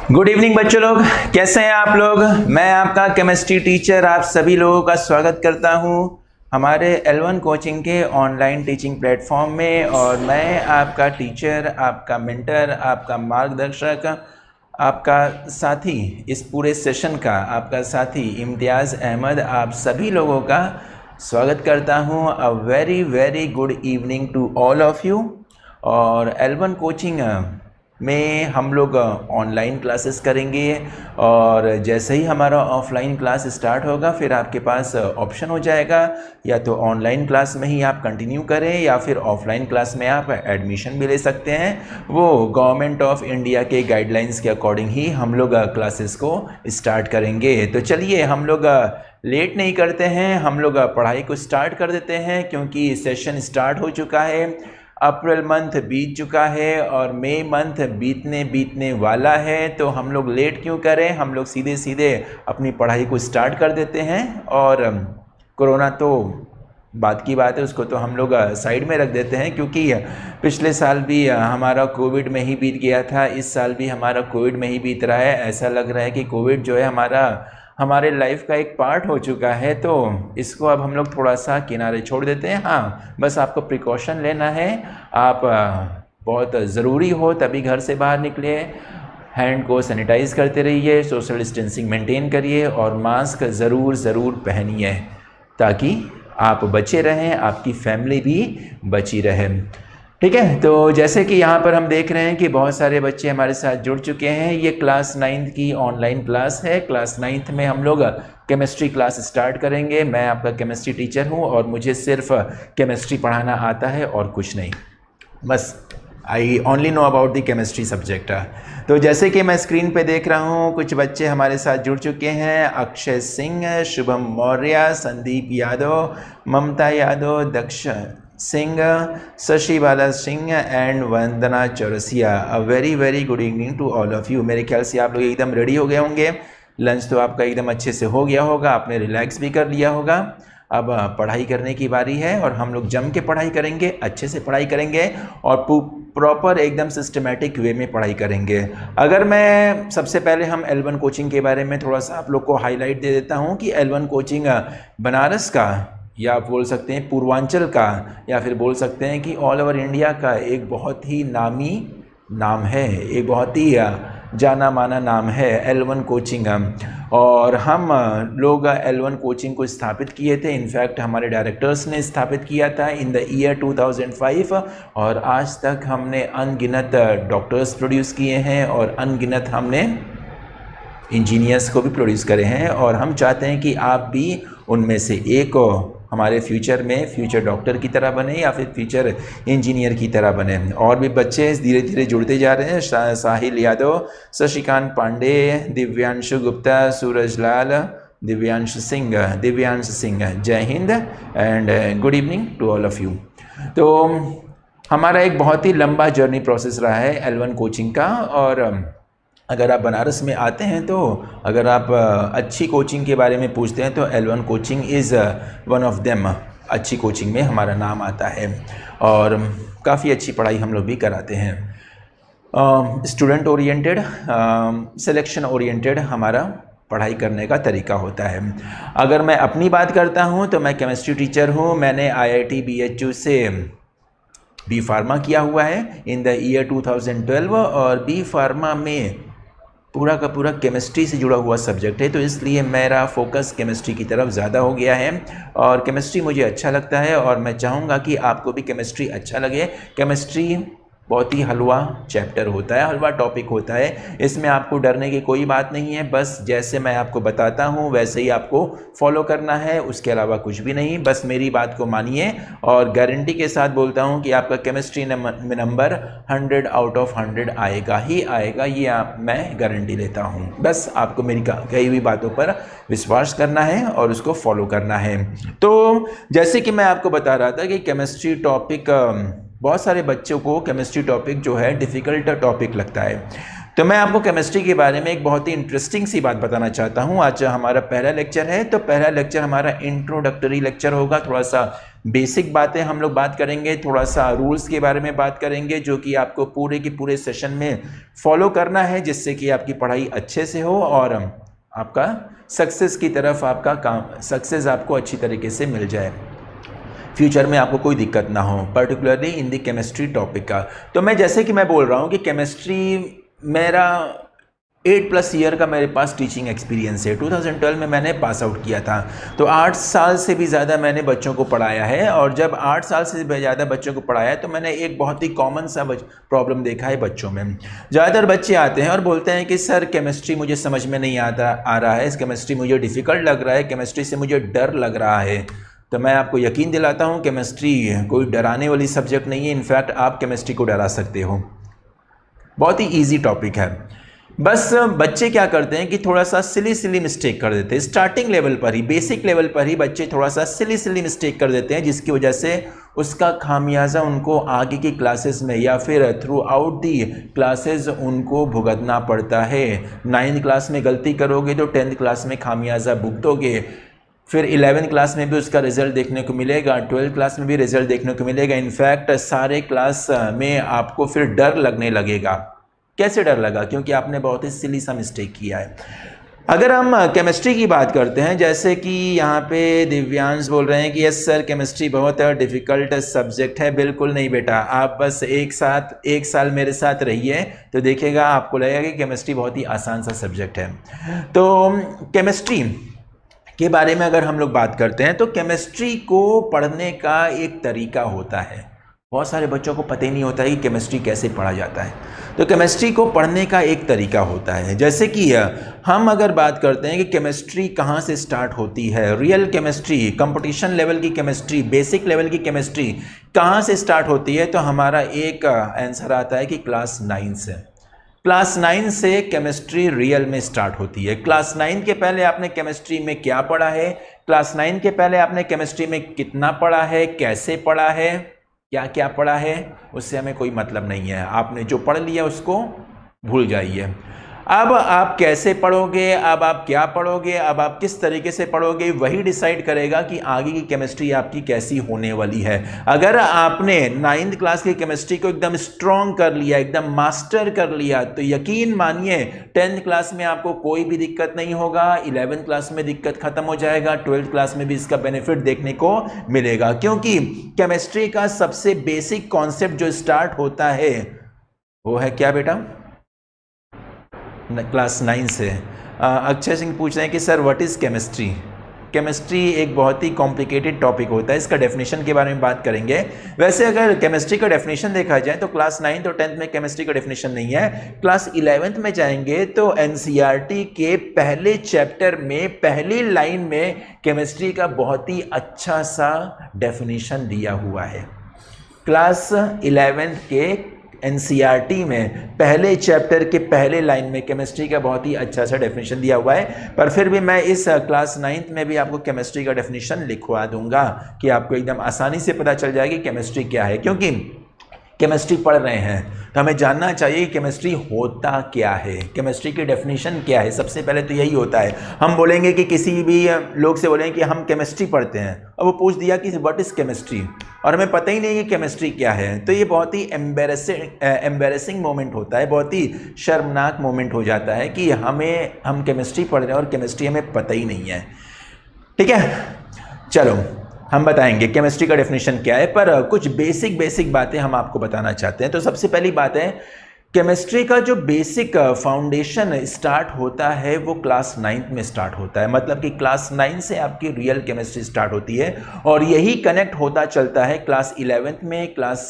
Good evening बच्चों लोग, कैसे हैं आप लोग। मैं आपका केमिस्ट्री टीचर आप सभी लोगों का स्वागत करता हूं हमारे L1 कोचिंग के ऑनलाइन टीचिंग प्लेटफॉर्म में। और मैं आपका टीचर, आपका मेंटर, आपका मार्गदर्शक, आपका साथी, इस पूरे सेशन का आपका साथी इम्तियाज़ अहमद आप सभी लोगों का स्वागत करता हूं। A very very good evening to all of you. और L1 कोचिंग में हम लोग ऑनलाइन क्लासेस करेंगे और जैसे ही हमारा ऑफलाइन क्लास स्टार्ट होगा फिर आपके पास ऑप्शन हो जाएगा या तो ऑनलाइन क्लास में ही आप कंटिन्यू करें या फिर ऑफलाइन क्लास में आप एडमिशन भी ले सकते हैं। वो गवर्नमेंट ऑफ इंडिया के गाइडलाइंस के अकॉर्डिंग ही हम लोग क्लासेस को स्टार्ट करेंगे। तो चलिए हम लोग लेट नहीं करते हैं, हम लोग पढ़ाई को स्टार्ट कर देते हैं क्योंकि सेशन स्टार्ट हो चुका है। अप्रैल मंथ बीत चुका है और मई मंथ बीतने वाला है, तो हम लोग लेट क्यों करें, हम लोग सीधे सीधे अपनी पढ़ाई को स्टार्ट कर देते हैं। और कोरोना तो बात की बात है, उसको तो हम लोग साइड में रख देते हैं क्योंकि पिछले साल भी हमारा कोविड में ही बीत गया था, इस साल भी हमारा कोविड में ही बीत रहा है। ऐसा लग रहा है कि कोविड जो है हमारे लाइफ का एक पार्ट हो चुका है, तो इसको अब हम लोग थोड़ा सा किनारे छोड़ देते हैं। हाँ, बस आपको प्रिकॉशन लेना है। आप बहुत ज़रूरी हो तभी घर से बाहर निकले, हैंड को सैनिटाइज़ करते रहिए, सोशल डिस्टेंसिंग मेंटेन करिए और मास्क ज़रूर पहनिए ताकि आप बचे रहें, आपकी फैमिली भी बची रहे। ठीक है, तो जैसे कि यहाँ पर हम देख रहे हैं कि बहुत सारे बच्चे हमारे साथ जुड़ चुके हैं। ये क्लास 9th की ऑनलाइन क्लास है। क्लास 9th में हम लोग केमिस्ट्री क्लास स्टार्ट करेंगे। मैं आपका केमिस्ट्री टीचर हूँ और मुझे सिर्फ केमिस्ट्री पढ़ाना आता है और कुछ नहीं, बस I only know about the chemistry subject. तो जैसे कि मैं स्क्रीन पे देख रहा हूँ कुछ बच्चे हमारे साथ जुड़ चुके हैं। Akshay Singh, Shubham Maurya, Sandeep Yadav, Mamta Yadav, Daksh Singh, Shashi Bala Singh and Vandana Chaurasia. A very very good evening to all of you. मेरे ख्याल से आप लोग एकदम रेडी हो गए होंगे, लंच तो आपका एकदम अच्छे से हो गया होगा, आपने रिलैक्स भी कर लिया होगा। अब पढ़ाई करने की बारी है और हम लोग जम के पढ़ाई करेंगे, अच्छे से पढ़ाई करेंगे और प्रॉपर एकदम सिस्टमेटिक वे में पढ़ाई करेंगे। अगर मैं सबसे पहले हम L1 कोचिंग के बारे में थोड़ा सा आप लोग को हाईलाइट दे देता हूँ कि L1 कोचिंग बनारस का, या आप बोल सकते हैं पूर्वांचल का, या फिर बोल सकते हैं कि ऑल ओवर इंडिया का एक बहुत ही नामी नाम है, एक बहुत ही जाना माना नाम है L1 कोचिंग। और हम लोग L1 कोचिंग को स्थापित किए थे, इनफैक्ट हमारे डायरेक्टर्स ने स्थापित किया था इन द ईयर 2005 और आज तक हमने अनगिनत डॉक्टर्स प्रोड्यूस किए हैं और अनगिनत हमने इंजीनियर्स को भी प्रोड्यूस करे हैं। और हम चाहते हैं कि आप भी उनमें से एक हमारे फ्यूचर में फ्यूचर डॉक्टर की तरह बने या फिर फ्यूचर इंजीनियर की तरह बने। और भी बच्चे धीरे धीरे जुड़ते जा रहे हैं। साहिल यादव, शशिकांत पांडे, दिव्यांशु गुप्ता, सूरज लाल, दिव्यांश सिंह। जय हिंद and good evening to all of you. तो हमारा एक बहुत ही लंबा जर्नी प्रोसेस रहा है L1 कोचिंग का। और अगर आप बनारस में आते हैं तो अगर आप अच्छी कोचिंग के बारे में पूछते हैं तो L1 coaching is one of them. अच्छी कोचिंग में हमारा नाम आता है और काफ़ी अच्छी पढ़ाई हम लोग भी कराते हैं। स्टूडेंट ओरिएंटेड, सिलेक्शन ओरिएंटेड हमारा पढ़ाई करने का तरीका होता है। अगर मैं अपनी बात करता हूँ तो मैं केमिस्ट्री टीचर हूँ। मैंने IIT BHU से बी फार्मा किया हुआ है इन द ईयर 2012 और बी फार्मा में पूरा का पूरा केमिस्ट्री से जुड़ा हुआ सब्जेक्ट है, तो इसलिए मेरा फोकस केमिस्ट्री की तरफ ज़्यादा हो गया है और केमिस्ट्री मुझे अच्छा लगता है और मैं चाहूँगा कि आपको भी केमिस्ट्री अच्छा लगे। केमिस्ट्री बहुत ही हलवा चैप्टर होता है, हलवा टॉपिक होता है, इसमें आपको डरने की कोई बात नहीं है। बस जैसे मैं आपको बताता हूँ वैसे ही आपको फॉलो करना है, उसके अलावा कुछ भी नहीं। बस मेरी बात को मानिए और गारंटी के साथ बोलता हूँ कि आपका केमिस्ट्री में नंबर 100 आउट ऑफ 100 आएगा ही आएगा, ये मैं गारंटी लेता हूँ। बस आपको मेरी कही हुई बातों पर विश्वास करना है और उसको फॉलो करना है। तो जैसे कि मैं आपको बता रहा था कि केमिस्ट्री टॉपिक बहुत सारे बच्चों को केमिस्ट्री टॉपिक जो है डिफ़िकल्ट टॉपिक लगता है। तो मैं आपको केमिस्ट्री के बारे में एक बहुत ही इंटरेस्टिंग सी बात बताना चाहता हूँ। आज हमारा पहला लेक्चर है, तो पहला लेक्चर हमारा इंट्रोडक्टरी लेक्चर होगा। थोड़ा सा बेसिक बातें हम लोग बात करेंगे, थोड़ा सा रूल्स के बारे में बात करेंगे जो कि आपको पूरे के पूरे सेशन में फॉलो करना है, जिससे कि आपकी पढ़ाई अच्छे से हो और आपका सक्सेस की तरफ आपका काम सक्सेस आपको अच्छी तरीके से मिल जाए, फ्यूचर में आपको कोई दिक्कत ना हो, particularly in the chemistry topic का। तो मैं जैसे कि मैं बोल रहा हूँ कि केमिस्ट्री मेरा 8+ ईयर का मेरे पास टीचिंग एक्सपीरियंस है। 2012 में मैंने पास आउट किया था, तो 8 साल से भी ज़्यादा मैंने बच्चों को पढ़ाया है। और जब 8 साल से भी ज़्यादा बच्चों को पढ़ाया है तो मैंने एक बहुत ही कॉमन सा प्रॉब्लम देखा है बच्चों में। ज़्यादातर बच्चे आते हैं और बोलते हैं कि सर केमिस्ट्री मुझे समझ में नहीं आ रहा है, केमिस्ट्री मुझे डिफ़िकल्ट लग रहा है, केमिस्ट्री से मुझे डर लग रहा है। तो मैं आपको यकीन दिलाता हूँ केमिस्ट्री कोई डराने वाली सब्जेक्ट नहीं है। इनफैक्ट आप केमिस्ट्री को डरा सकते हो, बहुत ही इजी टॉपिक है। बस बच्चे क्या करते हैं कि थोड़ा सा सिली मिस्टेक कर देते हैं स्टार्टिंग लेवल पर ही, बेसिक लेवल पर ही बच्चे थोड़ा सा सिली मिस्टेक कर देते हैं, जिसकी वजह से उसका खामियाजा उनको आगे की क्लासेस में या फिर थ्रू आउट दी क्लासेस उनको भुगतना पड़ता है। 9th क्लास में गलती करोगे तो 10th क्लास में खामियाजा भुगतोगे, फिर 11th क्लास में भी उसका रिजल्ट देखने को मिलेगा, 12th क्लास में भी रिजल्ट देखने को मिलेगा। इनफैक्ट सारे क्लास में आपको फिर डर लगने लगेगा। कैसे डर लगा? क्योंकि आपने बहुत ही सिली सा मिस्टेक किया है। अगर हम केमिस्ट्री की बात करते हैं, जैसे कि यहाँ पे दिव्यांश बोल रहे हैं कि यस सर केमिस्ट्री बहुत डिफ़िकल्ट सब्जेक्ट है। बिल्कुल नहीं बेटा, आप बस एक साल मेरे साथ रहिए तो देखिएगा आपको लगेगा कि केमिस्ट्री बहुत ही आसान सा सब्जेक्ट है। तो केमिस्ट्री के बारे में अगर हम लोग बात करते हैं तो केमिस्ट्री को पढ़ने का एक तरीका होता है। बहुत सारे बच्चों को पता ही नहीं होता है कि केमिस्ट्री कैसे पढ़ा जाता है। तो केमिस्ट्री को पढ़ने का एक तरीका होता है। जैसे कि हम अगर बात करते हैं कि केमिस्ट्री कहाँ से स्टार्ट होती है, रियल केमिस्ट्री, कंपटीशन लेवल की केमिस्ट्री, बेसिक लेवल की केमिस्ट्री कहाँ से स्टार्ट होती है, तो हमारा एक आंसर आता है कि क्लास 9 से। क्लास 9 से केमिस्ट्री रियल में स्टार्ट होती है। क्लास 9 के पहले आपने केमिस्ट्री में क्या पढ़ा है, क्लास 9 के पहले आपने केमिस्ट्री में कितना पढ़ा है, कैसे पढ़ा है, क्या क्या पढ़ा है, उससे हमें कोई मतलब नहीं है। आपने जो पढ़ लिया उसको भूल जाइए। अब आप कैसे पढ़ोगे, अब आप क्या पढ़ोगे, अब आप किस तरीके से पढ़ोगे, वही डिसाइड करेगा कि आगे की केमिस्ट्री आपकी कैसी होने वाली है। अगर आपने 9th क्लास की केमिस्ट्री को एकदम स्ट्रॉन्ग कर लिया, एकदम मास्टर कर लिया, तो यकीन मानिए 10th क्लास में आपको कोई भी दिक्कत नहीं होगा, 11th क्लास में दिक्कत खत्म हो जाएगा, 12th क्लास में भी इसका बेनिफिट देखने को मिलेगा। क्योंकि केमिस्ट्री का सबसे बेसिक कॉन्सेप्ट जो स्टार्ट होता है वो है क्या बेटा, क्लास 9 से। अक्षय सिंह पूछ रहे हैं कि sir what is chemistry. Chemistry एक बहुत ही कॉम्प्लिकेटेड टॉपिक होता है, इसका डेफिनेशन के बारे में बात करेंगे। वैसे अगर केमिस्ट्री का डेफिनेशन देखा जाए तो क्लास 9th और 10th में केमिस्ट्री का डेफिनेशन नहीं है। क्लास 11th में जाएंगे तो एनसीईआरटी के पहले चैप्टर में पहली लाइन में केमिस्ट्री का बहुत ही अच्छा सा डेफिनेशन दिया हुआ है। क्लास 11th के एनसीईआरटी में पहले चैप्टर के पहले लाइन में केमिस्ट्री का बहुत ही अच्छा सा डेफिनेशन दिया हुआ है। पर फिर भी मैं इस क्लास 9th में भी आपको केमिस्ट्री का डेफिनेशन लिखवा दूंगा कि आपको एकदम आसानी से पता चल जाएगी केमिस्ट्री क्या है। क्योंकि केमिस्ट्री पढ़ रहे हैं तो हमें जानना चाहिए केमिस्ट्री होता क्या है, केमिस्ट्री की डेफिनेशन क्या है। सबसे पहले तो यही होता है। हम बोलेंगे कि किसी भी लोग से बोलेंगे कि हम केमिस्ट्री पढ़ते हैं, अब वो पूछ दिया कि व्हाट इज़ केमिस्ट्री, और हमें पता ही नहीं कि केमिस्ट्री क्या है, तो ये बहुत ही एम्बेरसिंग मोमेंट होता है, बहुत ही शर्मनाक मोमेंट हो जाता है कि हम केमिस्ट्री पढ़ रहे हैं और केमिस्ट्री हमें पता ही नहीं है। ठीक है, चलो हम बताएंगे केमिस्ट्री का डेफिनेशन क्या है, पर कुछ बेसिक बातें हम आपको बताना चाहते हैं। तो सबसे पहली बात है, केमिस्ट्री का जो बेसिक फाउंडेशन स्टार्ट होता है वो क्लास 9th में स्टार्ट होता है। मतलब कि क्लास 9 से आपकी रियल केमिस्ट्री स्टार्ट होती है और यही कनेक्ट होता चलता है क्लास 11th में, क्लास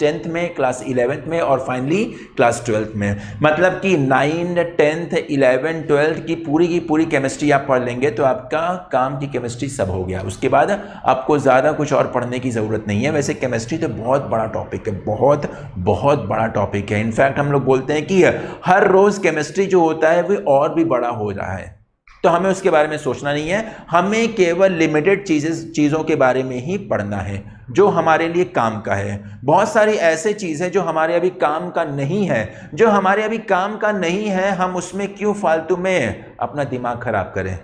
10th में, क्लास 11th में और फाइनली क्लास 12th में। मतलब कि 9, 10th, 11, 12th की पूरी केमिस्ट्री आप पढ़ लेंगे तो आपका काम की केमिस्ट्री सब हो गया। उसके बाद आपको ज़्यादा कुछ और पढ़ने की ज़रूरत नहीं है। वैसे केमिस्ट्री तो बहुत बड़ा टॉपिक है, बहुत बड़ा टॉपिक है। इनफैक्ट हम लोग बोलते हैं कि हर रोज केमिस्ट्री जो होता है वो और भी बड़ा हो रहा है। तो हमें उसके बारे में सोचना नहीं है, हमें केवल लिमिटेड चीज़ों के बारे में ही पढ़ना है जो हमारे लिए काम का है। बहुत सारी ऐसे चीज़ें जो हमारे अभी काम का नहीं है, जो हमारे अभी काम का नहीं है, हम उसमें क्यों फालतू में अपना दिमाग खराब करें।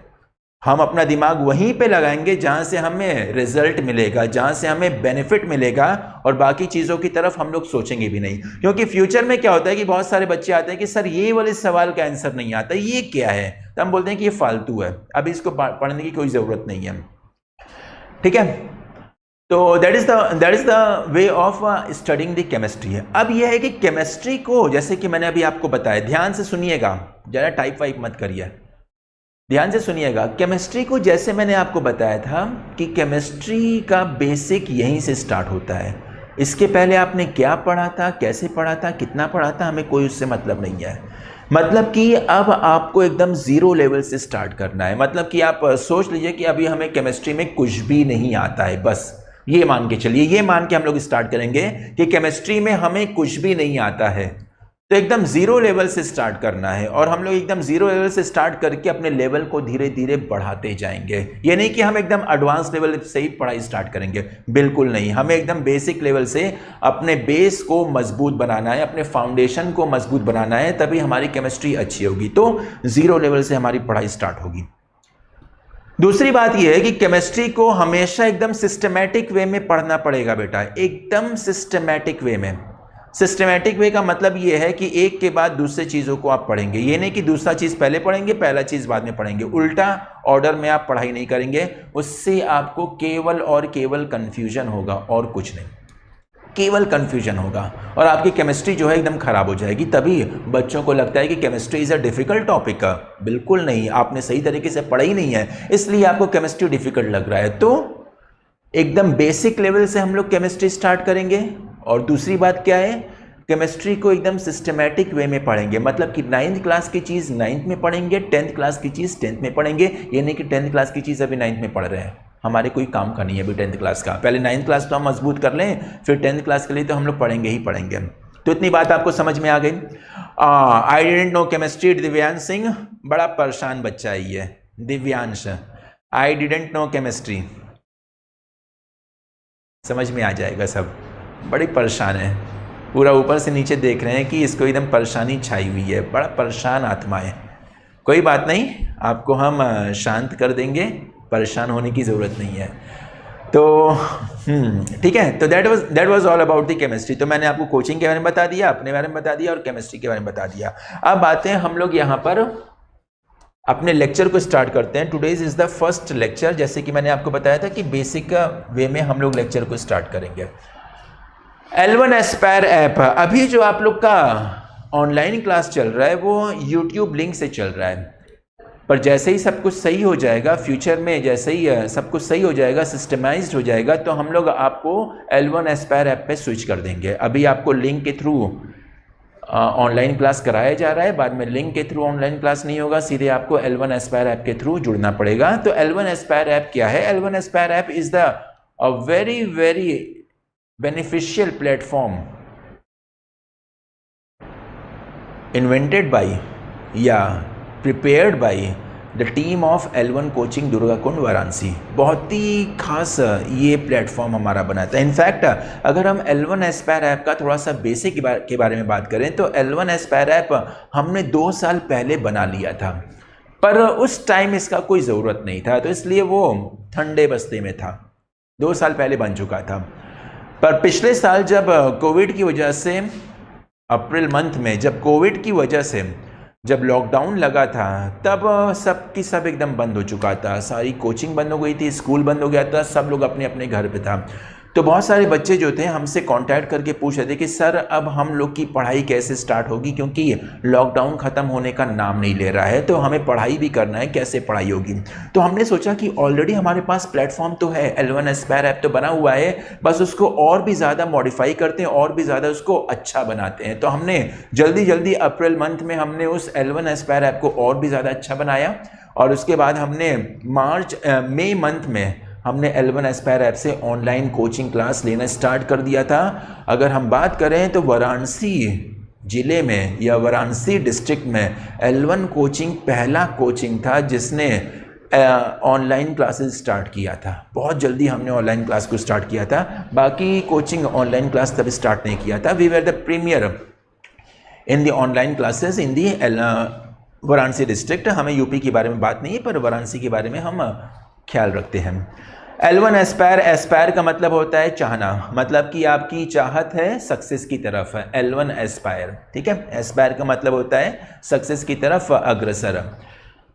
हम अपना दिमाग वहीं पे लगाएंगे जहां से हमें रिजल्ट मिलेगा, जहां से हमें बेनिफिट मिलेगा, और बाकी चीज़ों की तरफ हम लोग सोचेंगे भी नहीं। क्योंकि फ्यूचर में क्या होता है कि बहुत सारे बच्चे आते हैं कि सर ये वाले सवाल का आंसर नहीं आता, ये क्या है, तो हम बोलते हैं कि ये फालतू है, अभी इसको पढ़ने की कोई ज़रूरत नहीं है। ठीक है, तो that is the way of studying the chemistry. अब यह है कि केमिस्ट्री को, जैसे कि मैंने अभी आपको बताया, ध्यान से सुनिएगा, ज़रा टाइप वाइप मत करिए, ध्यान से सुनिएगा। केमिस्ट्री को जैसे मैंने आपको बताया था कि केमिस्ट्री का बेसिक यहीं से स्टार्ट होता है। इसके पहले आपने क्या पढ़ा था, कैसे पढ़ा था, कितना पढ़ा था, हमें कोई उससे मतलब नहीं है। मतलब कि अब आपको एकदम ज़ीरो लेवल से स्टार्ट करना है। मतलब कि आप सोच लीजिए कि अभी हमें केमिस्ट्री में कुछ भी नहीं आता है, बस ये मान के चलिए, ये मान के हम लोग स्टार्ट करेंगे कि केमिस्ट्री में हमें कुछ भी नहीं आता है। तो एकदम ज़ीरो लेवल से स्टार्ट करना है, और हम लोग एकदम ज़ीरो लेवल से स्टार्ट करके अपने लेवल को धीरे धीरे बढ़ाते जाएंगे। ये नहीं कि हम एकदम एडवांस लेवल से ही पढ़ाई स्टार्ट करेंगे, बिल्कुल नहीं। हमें एकदम बेसिक लेवल से अपने बेस को मजबूत बनाना है, अपने फाउंडेशन को मजबूत बनाना है, तभी हमारी केमिस्ट्री अच्छी होगी। तो ज़ीरो लेवल से हमारी पढ़ाई स्टार्ट होगी। दूसरी बात यह है कि केमिस्ट्री को हमेशा एकदम सिस्टमैटिक वे में पढ़ना पड़ेगा बेटा, एकदम सिस्टमैटिक वे में। सिस्टमैटिक वे का मतलब ये है कि एक के बाद दूसरे चीज़ों को आप पढ़ेंगे। ये नहीं कि दूसरा चीज़ पहले पढ़ेंगे, पहला चीज़ बाद में पढ़ेंगे, उल्टा ऑर्डर में आप पढ़ाई नहीं करेंगे। उससे आपको केवल और केवल कन्फ्यूजन होगा, और कुछ नहीं, केवल कन्फ्यूजन होगा, और आपकी केमिस्ट्री जो है एकदम खराब हो जाएगी। तभी बच्चों को लगता है कि chemistry is a difficult topic. बिल्कुल नहीं, आपने सही तरीके से पढ़ा ही नहीं है, इसलिए आपको केमिस्ट्री डिफ़िकल्ट लग रहा है। तो एकदम बेसिक लेवल से हम लोग केमिस्ट्री स्टार्ट करेंगे। और दूसरी बात क्या है, केमिस्ट्री को एकदम सिस्टमैटिक वे में पढ़ेंगे। मतलब कि 9th क्लास की चीज़ 9th में पढ़ेंगे, 10th क्लास की चीज़ 10th में पढ़ेंगे। ये नहीं कि 10th क्लास की चीज़ अभी 9th में पढ़ रहे हैं, हमारे कोई काम का नहीं है अभी 10th क्लास का। पहले 9th क्लास तो हम मजबूत कर लें, फिर 10th क्लास के लिए तो हम लोग पढ़ेंगे ही पढ़ेंगे। तो इतनी बात आपको समझ में आ गई। I didn't know chemistry, Divyansh Singh, बड़ा परेशान बच्चा है ये Divyansh. I didn't know chemistry, समझ में आ जाएगा सब। बड़ी परेशान है, पूरा ऊपर से नीचे देख रहे हैं कि इसको एकदम परेशानी छाई हुई है, बड़ा परेशान आत्मा है। कोई बात नहीं, आपको हम शांत कर देंगे, परेशान होने की ज़रूरत नहीं है। तो ठीक है, तो that was all about the chemistry. तो मैंने आपको कोचिंग के बारे में बता दिया, अपने बारे में बता दिया, और केमिस्ट्री के बारे में बता दिया। अब आते हैं हम लोग यहाँ पर अपने लेक्चर को स्टार्ट करते हैं। Today's is the first lecture. जैसे कि मैंने आपको बताया था कि बेसिक वे में हम लोग लेक्चर को स्टार्ट करेंगे। L1 एस्पायर ऐप, अभी जो आप लोग का ऑनलाइन क्लास चल रहा है वो YouTube लिंक से चल रहा है, पर जैसे ही सब कुछ सही हो जाएगा, फ्यूचर में जैसे ही सब कुछ सही हो जाएगा, सिस्टमाइज्ड हो जाएगा, तो हम लोग आपको L1 एस्पायर ऐप पे स्विच कर देंगे। अभी आपको लिंक के थ्रू ऑनलाइन क्लास कराया जा रहा है, बाद में लिंक के थ्रू ऑनलाइन क्लास नहीं होगा, सीधे आपको L1 एस्पायर ऐप के थ्रू जुड़ना पड़ेगा। तो L1 एस्पायर ऐप क्या है? L1 aspire app is the a very very beneficial platform invented by prepared by the team of L1 coaching Durgakund Varanasi. बहुत ही खास ये प्लेटफॉर्म हमारा बना था। इनफैक्ट अगर हम L1 एस्पायर ऐप का थोड़ा सा बेसिक के बारे में बात करें तो L1 एस्पायर ऐप हमने 2 साल पहले बना लिया था, पर उस टाइम इसका कोई ज़रूरत नहीं था, तो इसलिए वो ठंडे बस्ते में था। 2 साल पहले बन चुका था। पर पिछले साल जब कोविड की वजह से, अप्रैल मंथ में जब कोविड की वजह से जब लॉकडाउन लगा था, तब सब की सब एकदम बंद हो चुका था। सारी कोचिंग बंद हो गई थी, स्कूल बंद हो गया था, सब लोग अपने अपने घर पे था। तो बहुत सारे बच्चे जो थे हमसे कांटेक्ट करके पूछ रहे थे कि सर अब हम लोग की पढ़ाई कैसे स्टार्ट होगी, क्योंकि लॉकडाउन ख़त्म होने का नाम नहीं ले रहा है, तो हमें पढ़ाई भी करना है, कैसे पढ़ाई होगी। तो हमने सोचा कि ऑलरेडी हमारे पास प्लेटफॉर्म तो है, L1 एस्पायर ऐप तो बना हुआ है, बस उसको और भी ज़्यादा मॉडिफाई करते हैं, और भी ज़्यादा उसको अच्छा बनाते हैं। तो हमने जल्दी अप्रैल मंथ में हमने उस L1 एस्पायर ऐप को और भी ज़्यादा अच्छा बनाया, और उसके बाद हमने मई मंथ में हमने L1 एस्पायर ऐप से ऑनलाइन कोचिंग क्लास लेना स्टार्ट कर दिया था। अगर हम बात करें तो ज़िले में या वाराणसी डिस्ट्रिक्ट में L1 कोचिंग पहला कोचिंग था जिसने ऑनलाइन क्लासेस स्टार्ट किया था। बहुत जल्दी हमने ऑनलाइन क्लास को स्टार्ट किया था, बाकी कोचिंग ऑनलाइन क्लास तभी स्टार्ट नहीं किया था। We were the premier in the online classes in the Varanasi district. हमें यूपी के बारे में बात नहीं है, पर वाराणसी के बारे में हम ख्याल रखते हैं। L1 एस्पायर, एस्पायर का मतलब होता है चाहना, मतलब कि आपकी चाहत है सक्सेस की तरफ। L1 एस्पायर, ठीक है। एस्पायर का मतलब होता है सक्सेस की तरफ अग्रसर।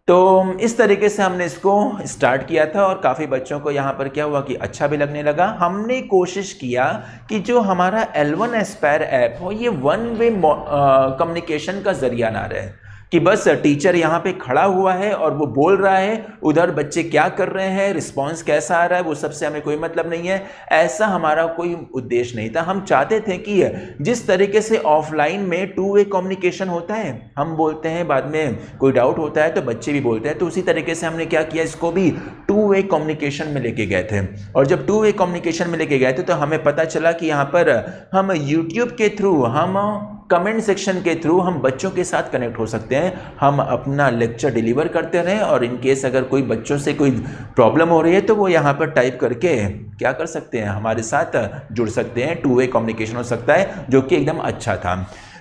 तो इस तरीके से हमने इसको स्टार्ट किया था और काफ़ी बच्चों को यहाँ पर क्या हुआ कि अच्छा भी लगने लगा। हमने कोशिश किया कि जो हमारा L1 एस्पायर ऐप हो ये वन वे कम्युनिकेशन का जरिया ना रहे, कि बस टीचर यहाँ पे खड़ा हुआ है और वो बोल रहा है, उधर बच्चे क्या कर रहे हैं, रिस्पांस कैसा आ रहा है, वो सबसे हमें कोई मतलब नहीं है। ऐसा हमारा कोई उद्देश्य नहीं था। हम चाहते थे कि जिस तरीके से ऑफलाइन में टू वे कम्युनिकेशन होता है, हम बोलते हैं, बाद में कोई डाउट होता है तो बच्चे भी बोलते हैं, तो उसी तरीके से हमने क्या किया, इसको भी टू वे कम्युनिकेशन में लेके गए थे। और जब टू वे कम्युनिकेशन में लेके गए थे तो हमें पता चला कि यहाँ पर हम यूट्यूब के थ्रू, हम कमेंट सेक्शन के थ्रू हम बच्चों के साथ कनेक्ट हो सकते हैं। हम अपना लेक्चर डिलीवर करते रहें और इन केस अगर कोई बच्चों से कोई प्रॉब्लम हो रही है तो वो यहाँ पर टाइप करके क्या कर सकते हैं, हमारे साथ जुड़ सकते हैं। टू वे कम्युनिकेशन हो सकता है, जो कि एकदम अच्छा था।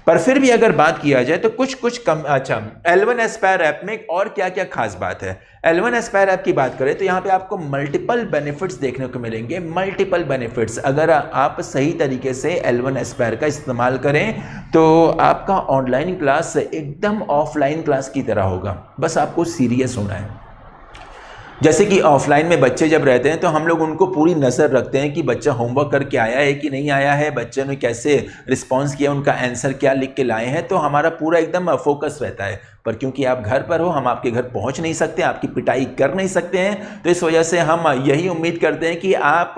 पर फिर भी अगर बात किया जाए तो कुछ कम अच्छा, L1 एस्पायर ऐप में और क्या क्या खास बात है। L1 एस्पायर ऐप की बात करें तो यहाँ पे आपको मल्टीपल बेनिफिट्स देखने को मिलेंगे। मल्टीपल बेनिफिट्स, अगर आप सही तरीके से L1 एस्पायर का इस्तेमाल करें तो आपका ऑनलाइन क्लास एकदम ऑफलाइन क्लास की तरह होगा। बस आपको सीरियस होना है। जैसे कि ऑफलाइन में बच्चे जब रहते हैं तो हम लोग उनको पूरी नज़र रखते हैं कि बच्चा होमवर्क करके आया है कि नहीं आया है, बच्चे ने कैसे रिस्पॉन्स किया, उनका आंसर क्या लिख के लाए हैं, तो हमारा पूरा एकदम फोकस रहता है। पर क्योंकि आप घर पर हो, हम आपके घर पहुंच नहीं सकते, आपकी पिटाई कर नहीं सकते हैं, तो इस वजह से हम यही उम्मीद करते हैं कि आप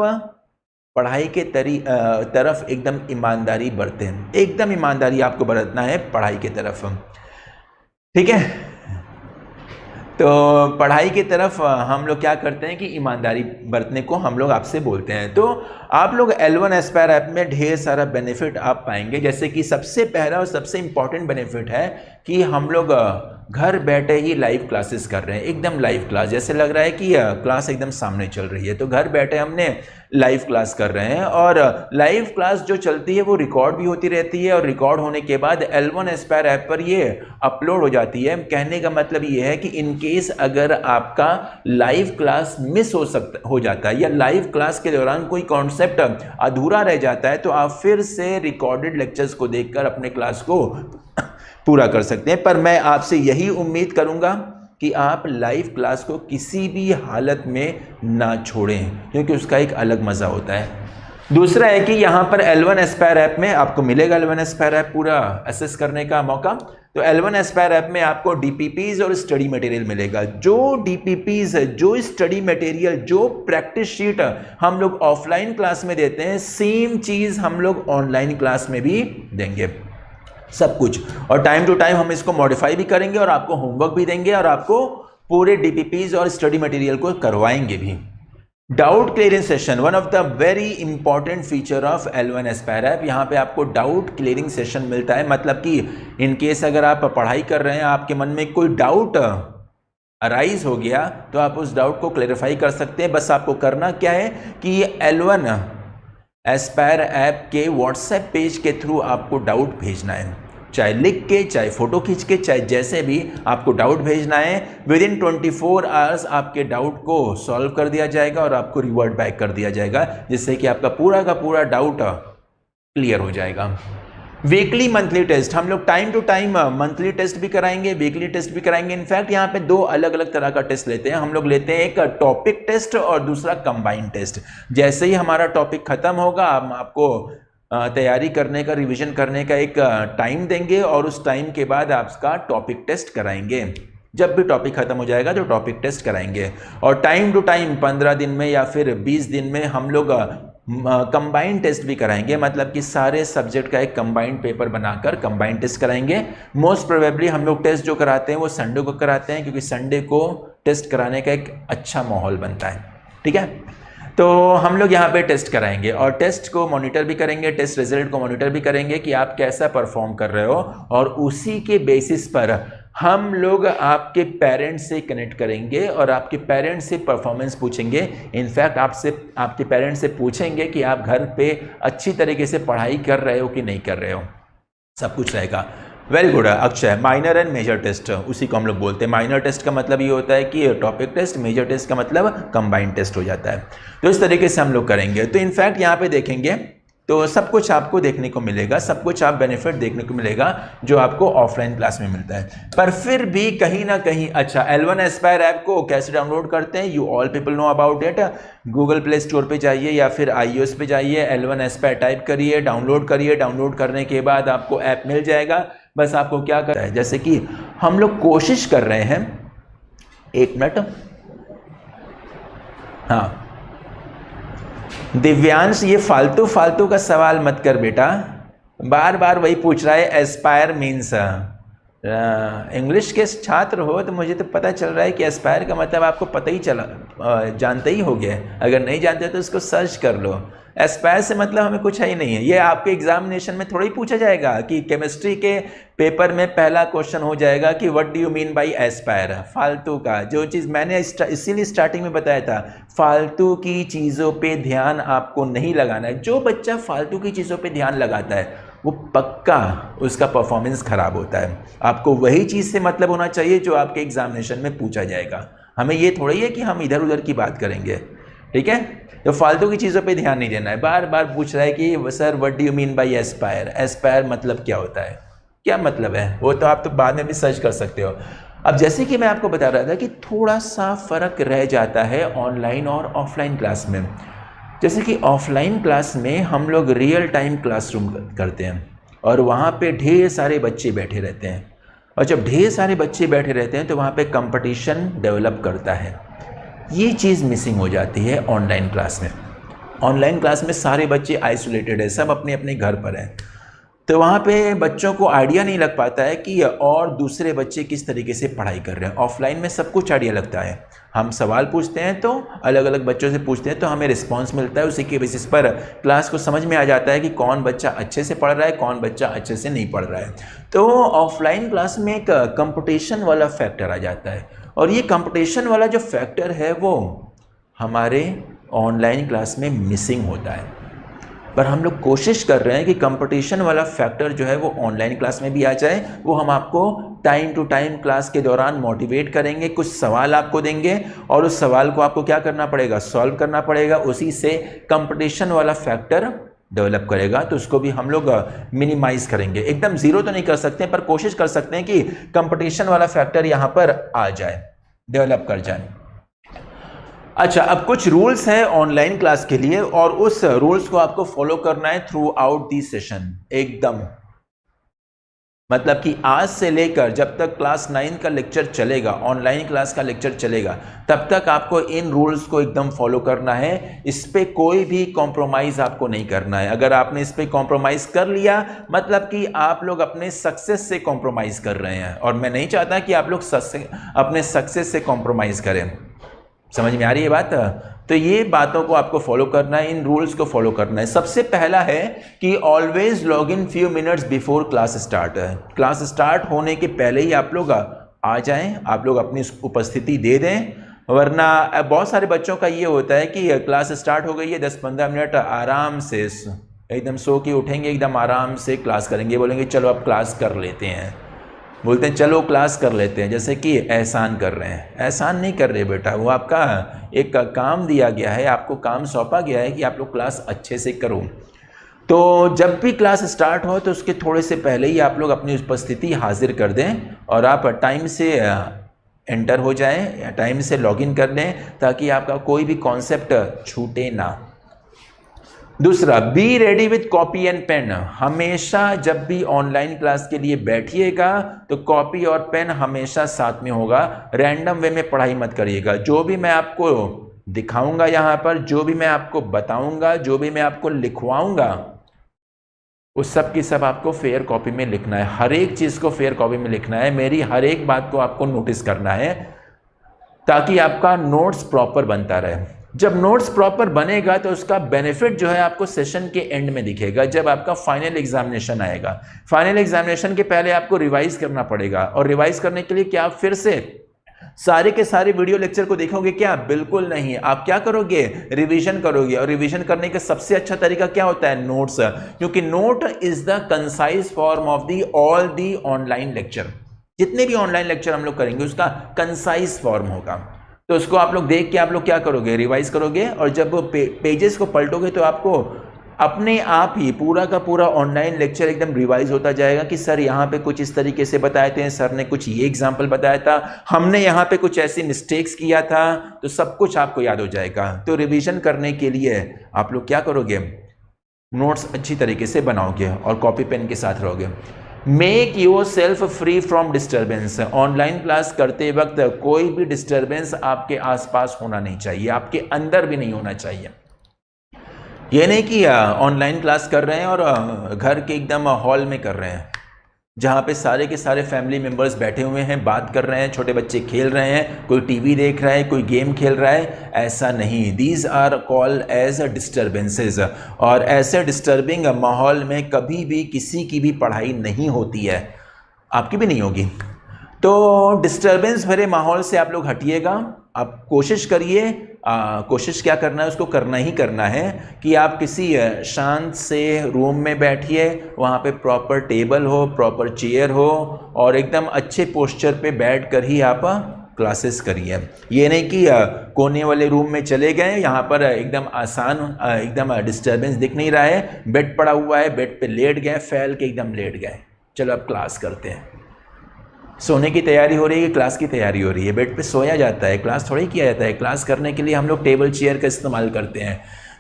पढ़ाई के तरफ एकदम ईमानदारी बरतें। एकदम ईमानदारी आपको बरतना है पढ़ाई की तरफ, ठीक है। तो पढ़ाई की तरफ हम लोग क्या करते हैं कि ईमानदारी बरतने को हम लोग आपसे बोलते हैं। तो आप लोग L1 एस्पायर ऐप में ढेर सारा बेनिफिट आप पाएंगे। जैसे कि सबसे पहला और सबसे इम्पॉर्टेंट बेनिफिट है कि हम लोग घर बैठे ही लाइव क्लासेस कर रहे हैं। एकदम लाइव क्लास, जैसे लग रहा है कि क्लास एकदम सामने चल रही है। तो घर बैठे हमने लाइव क्लास कर रहे हैं और लाइव क्लास जो चलती है वो रिकॉर्ड भी होती रहती है और रिकॉर्ड होने के बाद L1 एस्पायर ऐप पर ये अपलोड हो जाती है। कहने का मतलब ये है कि इन केस अगर आपका लाइव क्लास मिस हो जाता है या लाइव क्लास के दौरान कोई कॉन्सेप्ट अधूरा रह जाता है तो आप फिर से रिकॉर्डेड लेक्चर्स को देखकर अपने क्लास को पूरा कर सकते हैं। पर मैं आपसे यही उम्मीद करूंगा कि आप लाइव क्लास को किसी भी हालत में ना छोड़ें, क्योंकि उसका एक अलग मज़ा होता है। दूसरा है कि यहाँ पर L1 एस्पायर ऐप में आपको मिलेगा L1 एस्पायर ऐप पूरा एसेस करने का मौका। तो L1 एस्पायर ऐप में आपको DPPs और स्टडी मटेरियल मिलेगा। जो DPPs है, जो स्टडी मटेरियल, जो प्रैक्टिस शीट हम लोग ऑफलाइन क्लास में देते हैं, सेम चीज़ हम लोग ऑनलाइन क्लास में भी देंगे, सब कुछ। और टाइम टू टाइम हम इसको मॉडिफाई भी करेंगे और आपको होमवर्क भी देंगे और आपको पूरे DPPs और स्टडी मटेरियल को करवाएंगे भी। Doubt clearing session, one of the very important feature of L1 aspire app. यहाँ पे आपको डाउट क्लियरिंग सेशन मिलता है। मतलब कि इन केस अगर आप पढ़ाई कर रहे हैं, आपके मन में कोई डाउट अराइज हो गया तो आप उस डाउट को क्लैरिफाई कर सकते हैं। बस आपको करना क्या है कि L1 एस्पायर ऐप के व्हाट्सएप पेज के थ्रू आपको डाउट भेजना है, चाहे लिख के, चाहे फोटो खींच के, चाहे जैसे भी आपको डाउट भेजना है। विद इन 24 आवर्स आपके डाउट को सॉल्व कर दिया जाएगा और आपको रिवर्ट बैक कर दिया जाएगा, जिससे कि आपका पूरा का पूरा डाउट क्लियर हो जाएगा। वीकली मंथली टेस्ट, हम लोग time to time monthly test भी कराएंगे, वीकली टेस्ट भी कराएंगे। इनफैक्ट यहाँ पे दो अलग अलग तरह का टेस्ट लेते हैं हम लोग। लेते हैं एक टॉपिक टेस्ट और दूसरा कंबाइंड टेस्ट। जैसे ही हमारा टॉपिक खत्म होगा, हम आपको तैयारी करने का, रिवीजन करने का एक टाइम देंगे और उस टाइम के बाद आपका टॉपिक टेस्ट कराएंगे। जब भी टॉपिक खत्म हो जाएगा तो टॉपिक टेस्ट कराएंगे। और टाइम टू टाइम 15 दिन में या फिर 20 दिन में हम लोग कंबाइंड टेस्ट भी कराएंगे। मतलब कि सारे सब्जेक्ट का एक कंबाइंड पेपर बनाकर कंबाइंड टेस्ट कराएंगे। मोस्ट प्रोबेबली हम लोग टेस्ट जो कराते हैं वो संडे को कराते हैं, क्योंकि संडे को टेस्ट कराने का एक अच्छा माहौल बनता है, ठीक है। तो हम लोग यहाँ पे टेस्ट कराएंगे और टेस्ट को मॉनिटर भी करेंगे, टेस्ट रिजल्ट को मॉनिटर भी करेंगे कि आप कैसा परफॉर्म कर रहे हो, और उसी के बेसिस पर हम लोग आपके पेरेंट्स से कनेक्ट करेंगे और आपके पेरेंट्स से परफॉर्मेंस पूछेंगे। इनफैक्ट आपके पेरेंट्स से पूछेंगे कि आप घर पे अच्छी तरीके से पढ़ाई कर रहे हो कि नहीं कर रहे हो, सब कुछ रहेगा। Very good Akshay. Minor and major test, उसी को हम लोग बोलते हैं। माइनर टेस्ट का मतलब ये होता है कि टॉपिक टेस्ट, मेजर टेस्ट का मतलब कंबाइंड टेस्ट हो जाता है। तो इस तरीके से हम लोग करेंगे। तो इनफैक्ट यहाँ पे देखेंगे तो सब कुछ आपको देखने को मिलेगा, सब कुछ आप बेनिफिट देखने को मिलेगा जो आपको ऑफलाइन क्लास में मिलता है। पर फिर भी कहीं ना कहीं, अच्छा L1 एस्पायर ऐप को कैसे डाउनलोड करते हैं, you all people know about it. Google play store पे जाइए या फिर iOS पे जाइए, L1 एस्पायर टाइप करिए, डाउनलोड करिए। डाउनलोड करने के बाद आपको ऐप मिल जाएगा। बस आपको क्या करना है, जैसे कि हम लोग कोशिश कर रहे हैं, एक मिनट, हाँ दिव्यांश ये फालतू फालतू का सवाल मत कर बेटा, बार बार वही पूछ रहा है एस्पायर मीन्स। इंग्लिश के छात्र हो तो मुझे तो पता चल रहा है कि एस्पायर का मतलब आपको पता ही चला, जानते ही हो गया। अगर नहीं जानते तो उसको सर्च कर लो। एस्पायर से मतलब हमें कुछ है ही नहीं है। ये आपके एग्जामिनेशन में थोड़ा ही पूछा जाएगा कि केमिस्ट्री के पेपर में पहला क्वेश्चन हो जाएगा कि what do you mean by Aspire. फालतू का जो चीज़ मैंने इसीलिए स्टार्टिंग में बताया था, फालतू की चीज़ों पे ध्यान आपको नहीं लगाना है। जो बच्चा फालतू की चीज़ों पे ध्यान लगाता है वो पक्का उसका परफॉर्मेंस खराब होता है। आपको वही चीज़ से मतलब होना चाहिए जो आपके एग्जामिनेशन में पूछा जाएगा। हमें ये थोड़ा ही है कि हम इधर उधर की बात करेंगे, ठीक है। तो फालतू की चीज़ों पे ध्यान नहीं देना है। बार बार पूछ रहा है कि sir what do you mean by Aspire, Aspire मतलब क्या होता है, क्या मतलब है, वो तो आप तो बाद में भी सर्च कर सकते हो। अब जैसे कि मैं आपको बता रहा था कि थोड़ा सा फ़र्क रह जाता है ऑनलाइन और ऑफलाइन क्लास में। जैसे कि ऑफलाइन क्लास में हम लोग रियल टाइम क्लासरूम करते हैं और वहाँ पे ढेर सारे बच्चे बैठे रहते हैं, और जब ढेर सारे बच्चे बैठे रहते हैं तो वहाँ पे कंपटीशन डेवलप करता है। ये चीज़ मिसिंग हो जाती है ऑनलाइन क्लास में। ऑनलाइन क्लास में सारे बच्चे आइसोलेटेड है, सब अपने अपने घर पर हैं, तो वहाँ पे बच्चों को आइडिया नहीं लग पाता है कि और दूसरे बच्चे किस तरीके से पढ़ाई कर रहे हैं। ऑफलाइन में सब कुछ आइडिया लगता है। हम सवाल पूछते हैं तो अलग अलग बच्चों से पूछते हैं तो हमें रिस्पांस मिलता है, उसी के बेसिस पर क्लास को समझ में आ जाता है कि कौन बच्चा अच्छे से पढ़ रहा है, कौन बच्चा अच्छे से नहीं पढ़ रहा है। तो ऑफलाइन क्लास में एक कंपटीशन वाला फैक्टर आ जाता है, और ये कंपटीशन वाला जो फैक्टर है वो हमारे ऑनलाइन क्लास में मिसिंग होता है। पर हम लोग कोशिश कर रहे हैं कि कंपटीशन वाला फैक्टर जो है वो ऑनलाइन क्लास में भी आ जाए। वो हम आपको टाइम टू टाइम क्लास के दौरान मोटिवेट करेंगे, कुछ सवाल आपको देंगे और उस सवाल को आपको क्या करना पड़ेगा, सॉल्व करना पड़ेगा। उसी से कंपटीशन वाला फैक्टर डेवलप करेगा, तो उसको भी हम लोग मिनिमाइज करेंगे। एकदम जीरो तो नहीं कर सकते पर कोशिश कर सकते हैं कि कंपटीशन वाला फैक्टर यहाँ पर आ जाए, डेवलप कर जाए। अच्छा, अब कुछ रूल्स हैं ऑनलाइन क्लास के लिए और उस रूल्स को आपको फॉलो करना है थ्रू आउट दी सेशन एकदम। मतलब कि आज से लेकर जब तक क्लास 9 का लेक्चर चलेगा, ऑनलाइन क्लास का लेक्चर चलेगा, तब तक आपको इन रूल्स को एकदम फॉलो करना है। इस पे कोई भी कॉम्प्रोमाइज़ आपको नहीं करना है। अगर आपने इस पे कॉम्प्रोमाइज़ कर लिया मतलब कि आप लोग अपने सक्सेस से कॉम्प्रोमाइज़ कर रहे हैं, और मैं नहीं चाहता कि आप लोग अपने सक्सेस से कॉम्प्रोमाइज़ करें। समझ में आ रही है बात? तो ये बातों को आपको फॉलो करना है, इन रूल्स को फॉलो करना है। सबसे पहला है कि always log in few minutes before class start है। क्लास स्टार्ट होने के पहले ही आप लोग आ जाएं, आप लोग अपनी उपस्थिति दे दें, वरना बहुत सारे बच्चों का ये होता है कि क्लास स्टार्ट हो गई है, 10-15 मिनट आराम से एकदम सो के उठेंगे, एकदम आराम से क्लास करेंगे, बोलेंगे चलो अब क्लास कर लेते हैं, बोलते हैं चलो क्लास कर लेते हैं, जैसे कि एहसान कर रहे हैं। एहसान नहीं कर रहे बेटा, वो आपका एक काम दिया गया है, आपको काम सौंपा गया है कि आप लोग क्लास अच्छे से करो। तो जब भी क्लास स्टार्ट हो तो उसके थोड़े से पहले ही आप लोग अपनी उपस्थिति हाजिर कर दें और आप टाइम से एंटर हो जाएं या टाइम से लॉगिन कर लें, ताकि आपका कोई भी कॉन्सेप्ट छूटे ना। दूसरा, be ready with copy and pen. हमेशा जब भी ऑनलाइन क्लास के लिए बैठिएगा तो कॉपी और पेन हमेशा साथ में होगा। रैंडम वे में पढ़ाई मत करिएगा। जो भी मैं आपको दिखाऊंगा यहाँ पर, जो भी मैं आपको बताऊंगा, जो भी मैं आपको लिखवाऊंगा, उस सब की सब आपको फेयर कॉपी में लिखना है। हर एक चीज़ को फेयर कॉपी में लिखना है। मेरी हर एक बात को आपको नोटिस करना है ताकि आपका नोट्स प्रॉपर बनता रहे। जब नोट्स प्रॉपर बनेगा तो उसका बेनिफिट जो है आपको सेशन के एंड में दिखेगा, जब आपका फाइनल एग्जामिनेशन आएगा। फाइनल एग्जामिनेशन के पहले आपको रिवाइज करना पड़ेगा, और रिवाइज करने के लिए क्या आप फिर से सारे के सारे वीडियो लेक्चर को देखोगे क्या? बिल्कुल नहीं। आप क्या करोगे? रिवीजन करोगे, और रिवीजन करने का सबसे अच्छा तरीका क्या होता है? नोट्स, क्योंकि note is the concise form of the all the online lecture. जितने भी ऑनलाइन लेक्चर हम लोग करेंगे उसका कंसाइज फॉर्म होगा, तो उसको आप लोग देख के आप लोग क्या करोगे? रिवाइज करोगे, और जब पेजेस को पलटोगे तो आपको अपने आप ही पूरा का पूरा ऑनलाइन लेक्चर एकदम रिवाइज होता जाएगा कि सर यहाँ पे कुछ इस तरीके से बताए थे, सर ने कुछ ये एग्जाम्पल बताया था, हमने यहाँ पे कुछ ऐसी मिस्टेक्स किया था, तो सब कुछ आपको याद हो जाएगा। तो रिवीजन करने के लिए आप लोग क्या करोगे? नोट्स अच्छी तरीके से बनाओगे और कॉपी पेन के साथ रहोगे। Make your self free from disturbance. Online class करते वक्त कोई भी डिस्टर्बेंस आपके आसपास होना नहीं चाहिए, आपके अंदर भी नहीं होना चाहिए। ये नहीं कि ऑनलाइन क्लास कर रहे हैं और घर के एकदम हॉल में कर रहे हैं, जहाँ पे सारे के सारे फैमिली मेम्बर्स बैठे हुए हैं, बात कर रहे हैं, छोटे बच्चे खेल रहे हैं, कोई टीवी देख रहा है, कोई गेम खेल रहा है, ऐसा नहीं। These are called as disturbances, और ऐसे डिस्टर्बिंग माहौल में कभी भी किसी की भी पढ़ाई नहीं होती है, आपकी भी नहीं होगी। तो डिस्टर्बेंस भरे माहौल से आप लोग हटिएगा। आप कोशिश करिए, कोशिश क्या करना है, उसको करना ही करना है कि आप किसी शांत से रूम में बैठिए, वहाँ पे प्रॉपर टेबल हो, प्रॉपर चेयर हो, और एकदम अच्छे पोस्चर पे बैठ कर ही आप क्लासेस करिए। ये नहीं कि कोने वाले रूम में चले गए, यहाँ पर एकदम आसान एकदम डिस्टर्बेंस दिख नहीं रहा है, बेड पड़ा हुआ है, बेड पे लेट गए, फैल के एकदम लेट गए, चलो अब क्लास करते हैं। सोने की तैयारी हो रही है, क्लास की तैयारी हो रही है, बेड पे सोया जाता है, क्लास थोड़ी किया जाता है। क्लास करने के लिए हम लोग टेबल चेयर का इस्तेमाल करते हैं।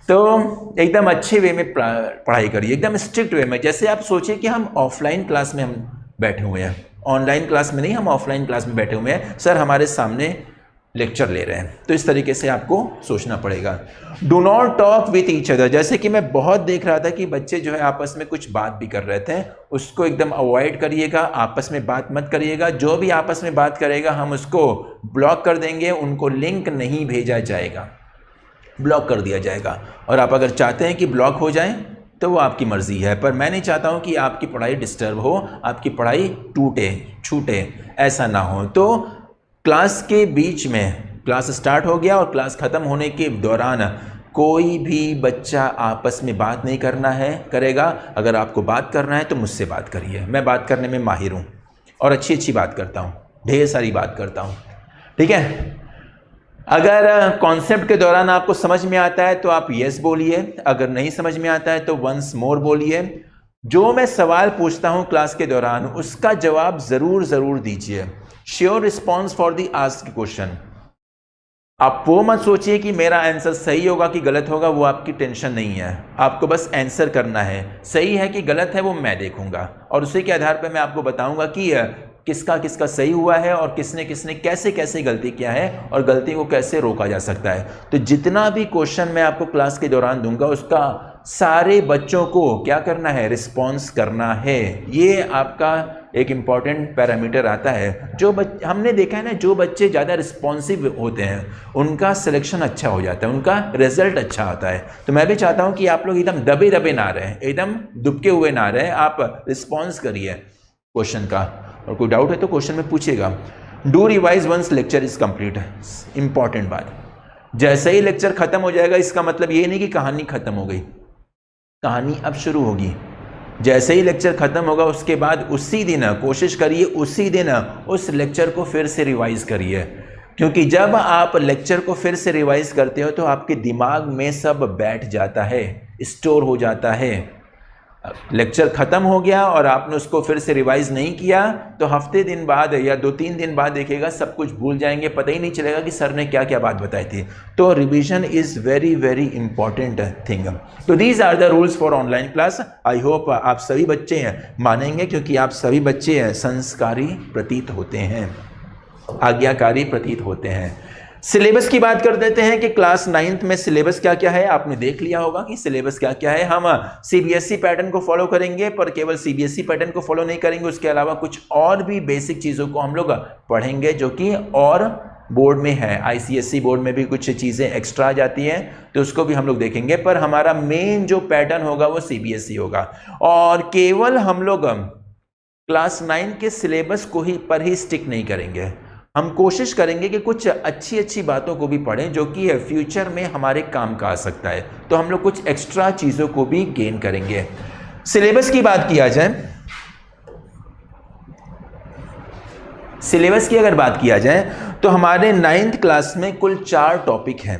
तो एकदम अच्छे वे में पढ़ाई करिए, एकदम स्ट्रिक्ट वे में। जैसे आप सोचिए कि हम ऑफलाइन क्लास में हम बैठे हुए हैं, ऑनलाइन क्लास में नहीं, हम ऑफलाइन क्लास में बैठे हुए हैं, सर हमारे सामने लेक्चर ले रहे हैं। तो इस तरीके से आपको सोचना पड़ेगा। Do not talk with each other. जैसे कि मैं बहुत देख रहा था कि बच्चे जो है आपस में कुछ बात भी कर रहे थे, उसको एकदम अवॉइड करिएगा, आपस में बात मत करिएगा। जो भी आपस में बात करेगा हम उसको ब्लॉक कर देंगे, उनको लिंक नहीं भेजा जाएगा, ब्लॉक कर दिया जाएगा। और आप अगर चाहते हैं कि ब्लॉक हो जाए तो वो आपकी मर्जी है, पर मैं नहीं चाहता हूँ कि आपकी पढ़ाई डिस्टर्ब हो, आपकी पढ़ाई टूटे छूटे, ऐसा ना हो। तो क्लास के बीच में, क्लास स्टार्ट हो गया और क्लास ख़त्म होने के दौरान कोई भी बच्चा आपस में बात नहीं करना है, करेगा। अगर आपको बात करना है तो मुझसे बात करिए, मैं बात करने में माहिर हूँ और अच्छी अच्छी बात करता हूँ, ढेर सारी बात करता हूँ, ठीक है। अगर कॉन्सेप्ट के दौरान आपको समझ में आता है तो आप यस बोलिए, अगर नहीं समझ में आता है तो वंस मोर बोलिए। जो मैं सवाल पूछता हूँ क्लास के दौरान उसका जवाब ज़रूर दीजिए। Sure response for the asked question. आप वो मत सोचिए कि मेरा आंसर सही होगा कि गलत होगा, वो आपकी टेंशन नहीं है, आपको बस आंसर करना है। सही है कि गलत है वो मैं देखूंगा, और उसी के आधार पर मैं आपको बताऊंगा कि किसका किसका सही हुआ है और किसने किसने कैसे कैसे गलती किया है और गलती को कैसे रोका जा सकता है। तो जितना भी क्वेश्चन मैं आपको क्लास के दौरान दूंगा उसका सारे बच्चों को क्या करना है, रिस्पॉन्स करना है। ये आपका एक इम्पॉर्टेंट पैरामीटर आता है। जो हमने देखा है ना, जो बच्चे ज़्यादा रिस्पॉन्सिव होते हैं उनका सिलेक्शन अच्छा हो जाता है, उनका रिजल्ट अच्छा आता है। तो मैं भी चाहता हूँ कि आप लोग एकदम दबे ना रहें, एकदम दुबके हुए ना रहें, आप रिस्पॉन्स करिए क्वेश्चन का। और कोई डाउट है तो क्वेश्चन में पूछिएगा। Do revise once lecture is complete. Important बात, जैसे ही लेक्चर खत्म हो जाएगा इसका मतलब ये नहीं कि कहानी खत्म हो गई, कहानी अब शुरू होगी। जैसे ही लेक्चर खत्म होगा उसके बाद उसी दिन कोशिश करिए, उसी दिन उस लेक्चर को फिर से रिवाइज करिए, क्योंकि जब आप लेक्चर को फिर से रिवाइज करते हो तो आपके दिमाग में सब बैठ जाता है, स्टोर हो जाता है। लेक्चर ख़त्म हो गया और आपने उसको फिर से रिवाइज नहीं किया तो हफ्ते दिन बाद या 2-3 दिन बाद देखिएगा सब कुछ भूल जाएंगे, पता ही नहीं चलेगा कि सर ने क्या क्या बात बताई थी। तो revision is very important thing. तो these are the rules for online class. I hope आप सभी बच्चे मानेंगे, क्योंकि आप सभी बच्चे संस्कारी प्रतीत होते हैं, आज्ञाकारी प्रतीत होते हैं। सिलेबस की बात कर देते हैं कि क्लास 9th में सिलेबस क्या क्या है। आपने देख लिया होगा कि सिलेबस क्या क्या है। हम सीबीएसई पैटर्न को फॉलो करेंगे, पर केवल सीबीएसई पैटर्न को फॉलो नहीं करेंगे, उसके अलावा कुछ और भी बेसिक चीज़ों को हम लोग पढ़ेंगे जो कि और बोर्ड में है, आईसीएसई बोर्ड में भी कुछ चीज़ें एक्स्ट्रा आ जाती हैं, तो उसको भी हम लोग देखेंगे। पर हमारा मेन जो पैटर्न होगा वो सीबीएसई होगा, और केवल हम लोग क्लास 9 के सिलेबस को ही पर ही स्टिक नहीं करेंगे। हम कोशिश करेंगे कि कुछ अच्छी अच्छी बातों को भी पढ़ें जो कि फ्यूचर में हमारे काम का आ सकता है, तो हम लोग कुछ एक्स्ट्रा चीज़ों को भी गेन करेंगे। सिलेबस की बात किया जाए, सिलेबस की अगर बात किया जाए तो हमारे 9th क्लास में कुल 4 टॉपिक हैं।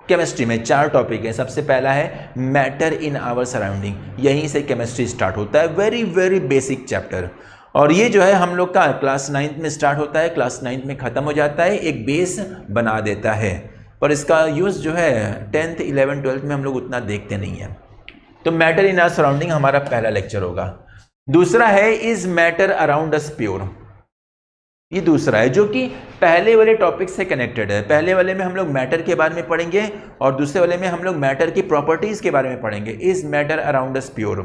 केमिस्ट्री में 4 टॉपिक हैं। सबसे पहला है मैटर इन आवर सराउंडिंग, यहीं से केमिस्ट्री स्टार्ट होता है, वेरी वेरी बेसिक चैप्टर। और ये जो है हम लोग का क्लास 9th में स्टार्ट होता है, क्लास 9th में ख़त्म हो जाता है, एक बेस बना देता है। पर इसका यूज़ जो है 10th 11th 12th में हम लोग उतना देखते नहीं हैं। तो मैटर इन आवर सराउंडिंग हमारा पहला लेक्चर होगा। दूसरा है is matter around us pure, ये दूसरा है जो कि पहले वाले टॉपिक से कनेक्टेड है। पहले वाले में हम लोग मैटर के बारे में पढ़ेंगे और दूसरे वाले में हम लोग मैटर की प्रॉपर्टीज़ के बारे में पढ़ेंगे। Is matter around us pure,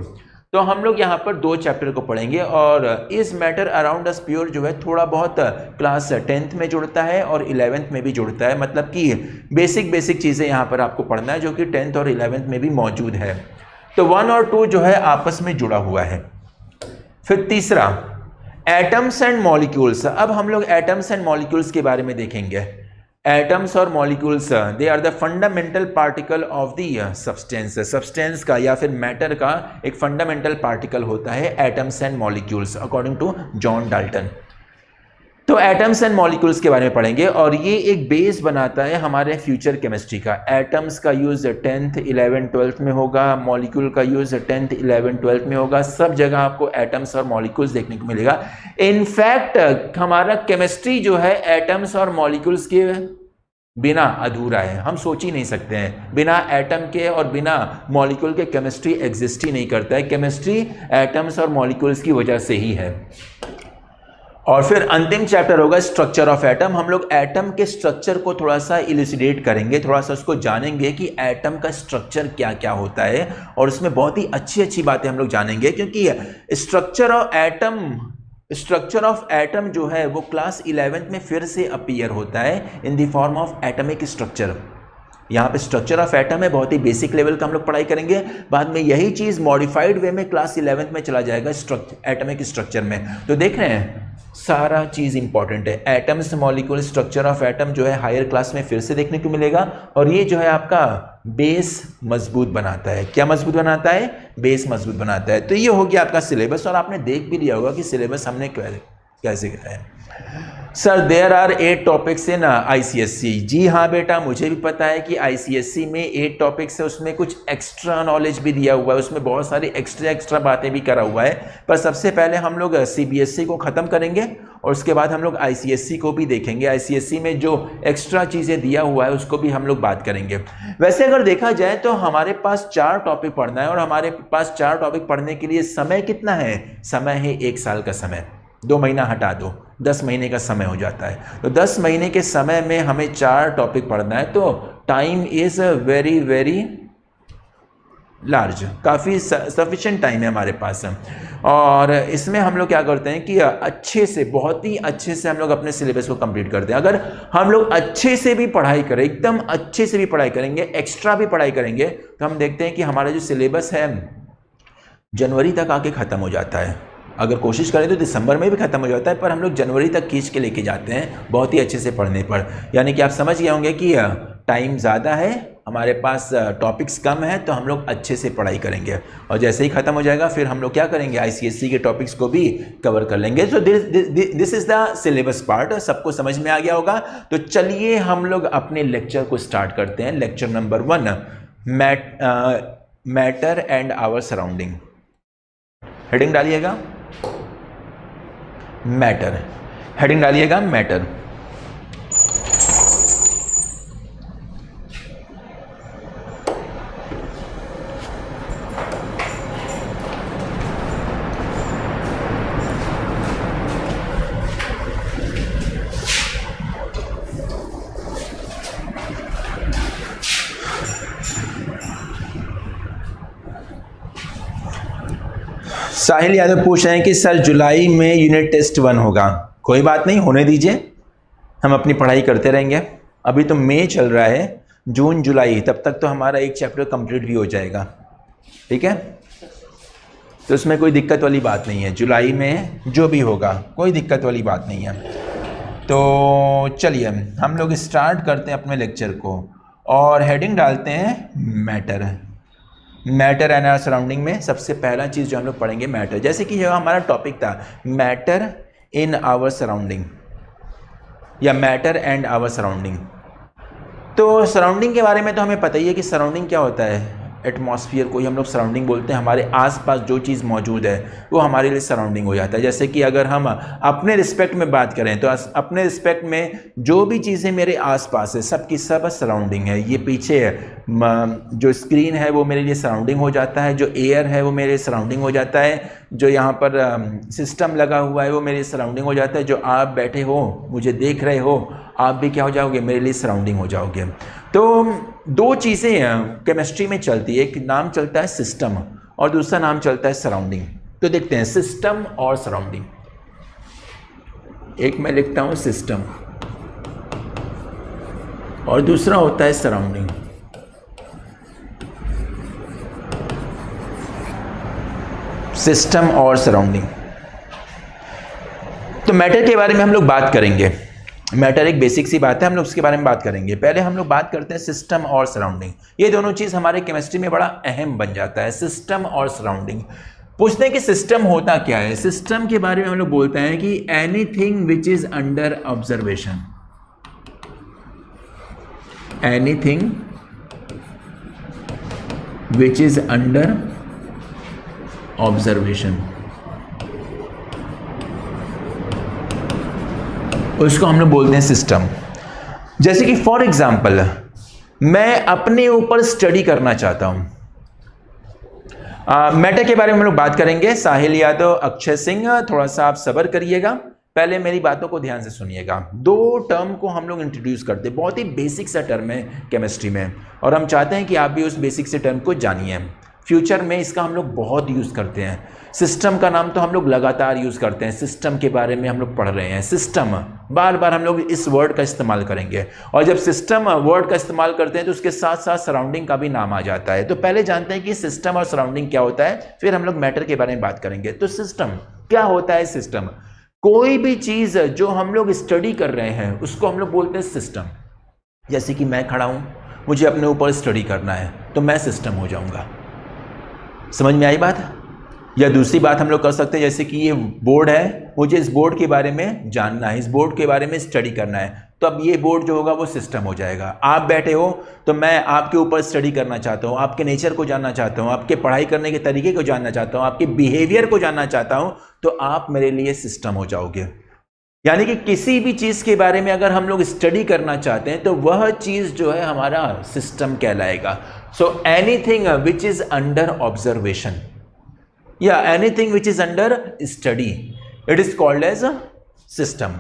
तो हम लोग यहाँ पर 2 चैप्टर को पढ़ेंगे। और is matter around us pure जो है थोड़ा बहुत क्लास 10th में जुड़ता है और 11th में भी जुड़ता है, मतलब कि बेसिक चीज़ें यहाँ पर आपको पढ़ना है जो कि 10th और 11th में भी मौजूद है। तो 1 और 2 जो है आपस में जुड़ा हुआ है। फिर तीसरा एटम्स एंड मॉलिक्यूल्स। अब हम लोग एटम्स एंड मॉलिक्यूल्स के बारे में देखेंगे। एटम्स और molecules they are the fundamental particle of the substance. Substance का या फिर मैटर का एक फंडामेंटल पार्टिकल होता है atoms and molecules according to John Dalton. तो एटम्स एंड मॉलिक्यूल्स के बारे में पढ़ेंगे और ये एक बेस बनाता है हमारे फ्यूचर केमिस्ट्री का। एटम्स का यूज़ 10th 11th 12th में होगा, मॉलिक्यूल का यूज़ 10th 11th 12th में होगा। सब जगह आपको एटम्स और मॉलिक्यूल्स देखने को मिलेगा। इनफैक्ट हमारा केमिस्ट्री जो है एटम्स और मॉलिक्यूल्स के बिना अधूरा है। हम सोच ही नहीं सकते हैं, बिना एटम के और बिना मॉलिक्यूल के केमिस्ट्री एग्जिस्ट ही नहीं करता है। केमिस्ट्री एटम्स और मॉलिक्यूल्स की वजह से ही है। और फिर अंतिम चैप्टर होगा स्ट्रक्चर ऑफ एटम। हम लोग एटम के स्ट्रक्चर को थोड़ा सा इलुसिडेट करेंगे, थोड़ा सा उसको जानेंगे कि एटम का स्ट्रक्चर क्या क्या होता है, और उसमें बहुत ही अच्छी अच्छी बातें हम लोग जानेंगे। क्योंकि स्ट्रक्चर ऑफ एटम जो है वो क्लास 11th में फिर से अपीयर होता है in the form of atomic structure. यहाँ पे स्ट्रक्चर ऑफ एटम है, बहुत ही बेसिक लेवल का हम लोग पढ़ाई करेंगे। बाद में यही चीज़ मॉडिफाइड वे में क्लास 11th में चला जाएगा एटमिक स्ट्रक्चर में। तो देख रहे हैं सारा चीज़ इंपॉर्टेंट है। Atoms molecule structure of atom जो है हायर क्लास में फिर से देखने को मिलेगा, और ये जो है आपका बेस मजबूत बनाता है। क्या मजबूत बनाता है? बेस मजबूत बनाता है। तो ये हो गया आपका सिलेबस, और आपने देख भी लिया होगा कि सिलेबस हमने कैसे किया है। Sir there are 8 topics in ICSE. जी हाँ बेटा, मुझे भी पता है कि आईसीएसई में 8 टॉपिक्स है, उसमें कुछ एक्स्ट्रा नॉलेज भी दिया हुआ है, उसमें बहुत सारी एक्स्ट्रा बातें भी करा हुआ है। पर सबसे पहले हम लोग सीबीएसई को ख़त्म करेंगे और उसके बाद हम लोग आईसीएसई को भी देखेंगे। आईसीएसई में जो एक्स्ट्रा चीज़ें दिया हुआ है उसको भी हम लोग बात करेंगे। वैसे अगर देखा जाए तो हमारे पास 4 टॉपिक पढ़ना है, और हमारे पास 4 टॉपिक पढ़ने के लिए समय कितना है? समय है 1 साल का समय। 2 महीना हटा दो, 10 महीने का समय हो जाता है। तो 10 महीने के समय में हमें 4 टॉपिक पढ़ना है, तो time is very very large, काफ़ी सफिशिएंट टाइम है हमारे पास। और इसमें हम लोग क्या करते हैं कि अच्छे से, बहुत ही अच्छे से हम लोग अपने सिलेबस को कंप्लीट करते हैं। अगर हम लोग अच्छे से भी पढ़ाई करें, एकदम अच्छे से भी पढ़ाई करेंगे, एक्स्ट्रा भी पढ़ाई करेंगे, तो हम देखते हैं कि हमारा जो सिलेबस है जनवरी तक आके ख़त्म हो जाता है। अगर कोशिश करें तो दिसंबर में भी ख़त्म हो जाता है, पर हम लोग जनवरी तक खींच के लेके जाते हैं बहुत ही अच्छे से पढ़ने पर। यानी कि आप समझ गए होंगे कि टाइम ज़्यादा है, हमारे पास टॉपिक्स कम है, तो हम लोग अच्छे से पढ़ाई करेंगे, और जैसे ही ख़त्म हो जाएगा फिर हम लोग क्या करेंगे, आईसीएसई के टॉपिक्स को भी कवर कर लेंगे। So this is the syllabus part. सबको समझ में आ गया होगा। तो चलिए हम लोग अपने लेक्चर को स्टार्ट करते हैं। Lecture number 1, matter and our surrounding. Heading डालिएगा मैटर, हेडिंग डालिएगा मैटर। साहिल यादव पूछ रहे हैं कि सर जुलाई में यूनिट टेस्ट 1 होगा। कोई बात नहीं, होने दीजिए, हम अपनी पढ़ाई करते रहेंगे। अभी तो मई चल रहा है, जून जुलाई तब तक तो हमारा एक चैप्टर कंप्लीट भी हो जाएगा, ठीक है। तो इसमें कोई दिक्कत वाली बात नहीं है, जुलाई में जो भी होगा कोई दिक्कत वाली बात नहीं है। तो चलिए हम लोग स्टार्ट करते हैं अपने लेक्चर को और हेडिंग डालते हैं matter. Matter and our surrounding में सबसे पहला चीज़ जो हम लोग पढ़ेंगे मैटर, जैसे कि जो हमारा टॉपिक था मैटर इन आवर सराउंडिंग या मैटर एंड आवर सराउंडिंग। तो सराउंडिंग के बारे में तो हमें पता ही है कि सराउंडिंग क्या होता है। एटमॉस्फेयर को ही हम लोग सराउंडिंग बोलते हैं। हमारे आसपास जो चीज़ मौजूद है वो हमारे लिए सराउंडिंग हो जाता है। जैसे कि अगर हम अपने रिस्पेक्ट में बात करें तो अपने रिस्पेक्ट में जो भी चीज़ें मेरे आसपास है सब की सब सराउंडिंग है। ये पीछे जो स्क्रीन है वो मेरे लिए सराउंडिंग हो जाता है, जो एयर है वो मेरे सराउंडिंग हो जाता है, जो यहाँ पर सिस्टम लगा हुआ है वो मेरे सराउंडिंग हो जाता है, जो आप बैठे हो मुझे देख रहे हो आप भी क्या हो जाओगे, मेरे लिए सराउंडिंग हो जाओगे। तो दो चीज़ें केमिस्ट्री में चलती है, एक नाम चलता है सिस्टम और दूसरा नाम चलता है सराउंडिंग। तो देखते हैं सिस्टम और सराउंडिंग। एक मैं लिखता हूँ सिस्टम और दूसरा होता है सराउंडिंग। सिस्टम और सराउंडिंग। तो मैटर के बारे में हम लोग बात करेंगे। मैटर एक बेसिक सी बात है, हम लोग उसके बारे में बात करेंगे। पहले हम लोग बात करते हैं सिस्टम और सराउंडिंग। ये दोनों चीज़ हमारे केमिस्ट्री में बड़ा अहम बन जाता है, सिस्टम और सराउंडिंग। पूछते हैं कि सिस्टम होता क्या है। सिस्टम के बारे में हम लोग बोलते हैं कि anything which is under observation, anything which is under observation, उसको हम लोग बोलते हैं सिस्टम। जैसे कि फॉर एग्जाम्पल मैं अपने ऊपर स्टडी करना चाहता हूं। मैटर के बारे में हम लोग बात करेंगे। साहिल यादव, अक्षय सिंह, थोड़ा सा आप सब्र करिएगा, पहले मेरी बातों को ध्यान से सुनिएगा। दो टर्म को हम लोग इंट्रोड्यूस करते हैं, बहुत ही बेसिक सा टर्म है केमिस्ट्री में और हम चाहते हैं कि आप भी उस बेसिक से टर्म को जानिए। फ्यूचर में इसका हम लोग बहुत यूज़ करते हैं। सिस्टम का नाम तो हम लोग लगातार यूज़ करते हैं, सिस्टम के बारे में हम लोग पढ़ रहे हैं। सिस्टम बार बार हम लोग इस वर्ड का इस्तेमाल करेंगे और जब सिस्टम वर्ड का इस्तेमाल करते हैं तो उसके साथ साथ सराउंडिंग का भी नाम आ जाता है। तो पहले जानते हैं कि सिस्टम और सराउंडिंग क्या होता है, फिर हम लोग मैटर के बारे में बात करेंगे। तो सिस्टम क्या होता है? सिस्टम कोई भी चीज़ जो हम लोग स्टडी कर रहे हैं उसको हम लोग बोलते हैं सिस्टम। जैसे कि मैं खड़ा हूँ, मुझे अपने ऊपर स्टडी करना है तो मैं सिस्टम हो जाऊँगा। समझ में आई बात? या दूसरी बात हम लोग कर सकते हैं, जैसे कि ये बोर्ड है, मुझे इस बोर्ड के बारे में जानना है, इस बोर्ड के बारे में स्टडी करना है, तो अब ये बोर्ड जो होगा वो सिस्टम हो जाएगा। आप बैठे हो तो मैं आपके ऊपर स्टडी करना चाहता हूँ, आपके नेचर को जानना चाहता हूँ, आपके पढ़ाई करने के तरीके को जानना चाहता हूँ, आपके बिहेवियर को जानना चाहता हूँ, तो आप मेरे लिए सिस्टम हो जाओगे। यानी कि किसी भी चीज़ के बारे में अगर हम लोग स्टडी करना चाहते हैं तो वह चीज़ जो है हमारा सिस्टम कहलाएगा। सो anything which is under observation या anything which is under study, it is called as a system.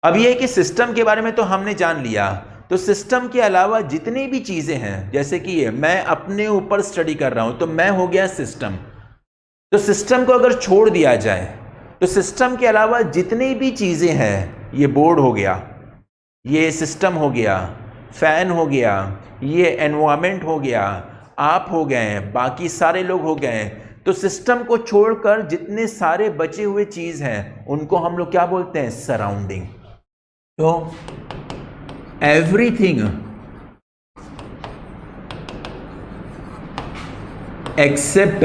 अब ये कि सिस्टम के बारे में तो हमने जान लिया, तो सिस्टम के अलावा जितनी भी चीज़ें हैं, जैसे कि मैं अपने ऊपर स्टडी कर रहा हूँ तो मैं हो गया सिस्टम। तो सिस्टम को अगर छोड़ दिया जाए तो सिस्टम के अलावा जितनी भी चीज़ें हैं, ये बोर्ड हो गया, ये सिस्टम हो गया, फैन हो गया, ये एनवायरनमेंट हो गया, आप हो गए, बाकी सारे लोग हो गए, तो सिस्टम को छोड़कर जितने सारे बचे हुए चीज़ हैं उनको हम लोग क्या बोलते हैं? सराउंडिंग। तो एवरीथिंग एक्सेप्ट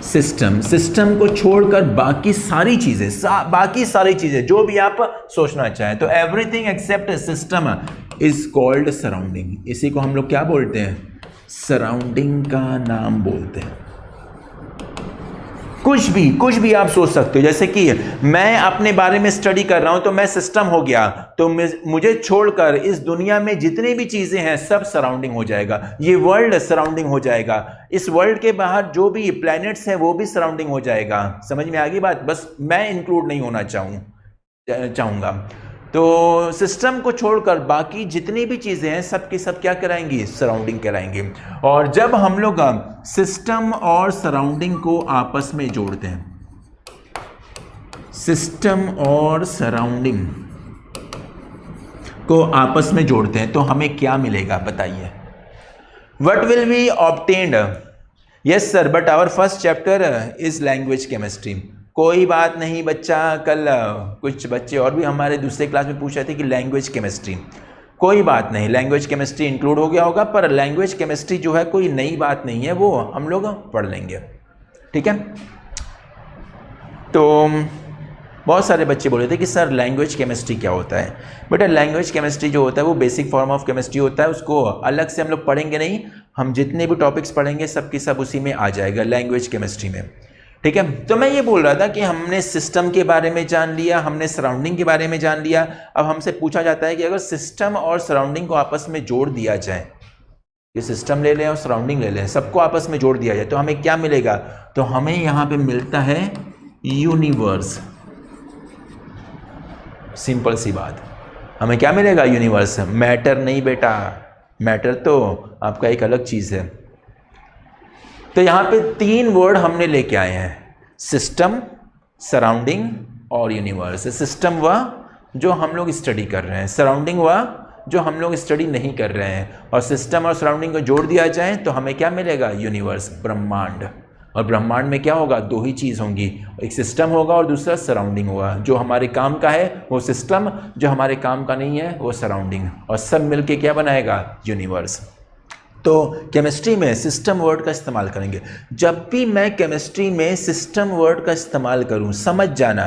सिस्टम, सिस्टम को छोड़कर बाकी सारी चीजें जो भी आप सोचना चाहें, तो everything except system is called surrounding. इसी को हम लोग क्या बोलते हैं? सराउंडिंग का नाम बोलते हैं। कुछ भी आप सोच सकते हो, जैसे कि मैं अपने बारे में स्टडी कर रहा हूं तो मैं सिस्टम हो गया, तो मुझे छोड़कर इस दुनिया में जितनी भी चीजें हैं सब सराउंडिंग हो जाएगा। ये वर्ल्ड सराउंडिंग हो जाएगा, इस वर्ल्ड के बाहर जो भी प्लैनेट्स हैं वो भी सराउंडिंग हो जाएगा। समझ में आ गई बात? बस मैं इंक्लूड नहीं होना चाहूँगा। तो सिस्टम को छोड़कर बाकी जितनी भी चीज़ें हैं सब की सब क्या कराएंगी? सराउंडिंग कराएंगी। और जब हम लोग सिस्टम और सराउंडिंग को आपस में जोड़ते हैं, सिस्टम और सराउंडिंग को आपस में जोड़ते हैं तो हमें क्या मिलेगा बताइए। What will be obtained? Yes sir, but our first chapter is language chemistry. कोई बात नहीं बच्चा, कल कुछ बच्चे और भी हमारे दूसरे क्लास में पूछ रहे थे कि लैंग्वेज केमिस्ट्री, कोई बात नहीं, लैंग्वेज केमिस्ट्री इंक्लूड हो गया होगा, पर लैंग्वेज केमिस्ट्री जो है कोई नई बात नहीं है, वो हम लोग पढ़ लेंगे, ठीक है। तो बहुत सारे बच्चे बोले थे कि सर लैंग्वेज केमिस्ट्री क्या होता है। बेटा लैंग्वेज केमिस्ट्री जो होता है वो बेसिक फॉर्म ऑफ केमिस्ट्री होता है, उसको अलग से हम लोग पढ़ेंगे नहीं, हम जितने भी टॉपिक्स पढ़ेंगे सब की सब उसी में आ जाएगा लैंग्वेज केमिस्ट्री में, ठीक है। तो मैं ये बोल रहा था कि हमने सिस्टम के बारे में जान लिया, हमने सराउंडिंग के बारे में जान लिया। अब हमसे पूछा जाता है कि अगर सिस्टम और सराउंडिंग को आपस में जोड़ दिया जाए, ये सिस्टम ले लें और सराउंडिंग ले लें, सबको आपस में जोड़ दिया जाए तो हमें क्या मिलेगा? तो हमें यहाँ पे मिलता है यूनिवर्स। सिंपल सी बात, हमें क्या मिलेगा? यूनिवर्स। मैटर नहीं बेटा, मैटर तो आपका एक अलग चीज़ है। तो यहाँ पे 3 वर्ड हमने लेके आए हैं, सिस्टम, सराउंडिंग और यूनिवर्स। सिस्टम वह जो हम लोग स्टडी कर रहे हैं, सराउंडिंग वह जो हम लोग स्टडी नहीं कर रहे हैं, और सिस्टम और सराउंडिंग को जोड़ दिया जाए तो हमें क्या मिलेगा? यूनिवर्स, ब्रह्मांड। और ब्रह्मांड में क्या होगा? 2 ही चीज़ होंगी, एक सिस्टम होगा और दूसरा सराउंडिंग होगा। जो हमारे काम का है वो सिस्टम, जो हमारे काम का नहीं है वो सराउंडिंग, और सब मिलके क्या बनाएगा? यूनिवर्स। तो केमिस्ट्री में सिस्टम वर्ड का इस्तेमाल करेंगे। जब भी मैं केमिस्ट्री में सिस्टम वर्ड का इस्तेमाल करूं, समझ जाना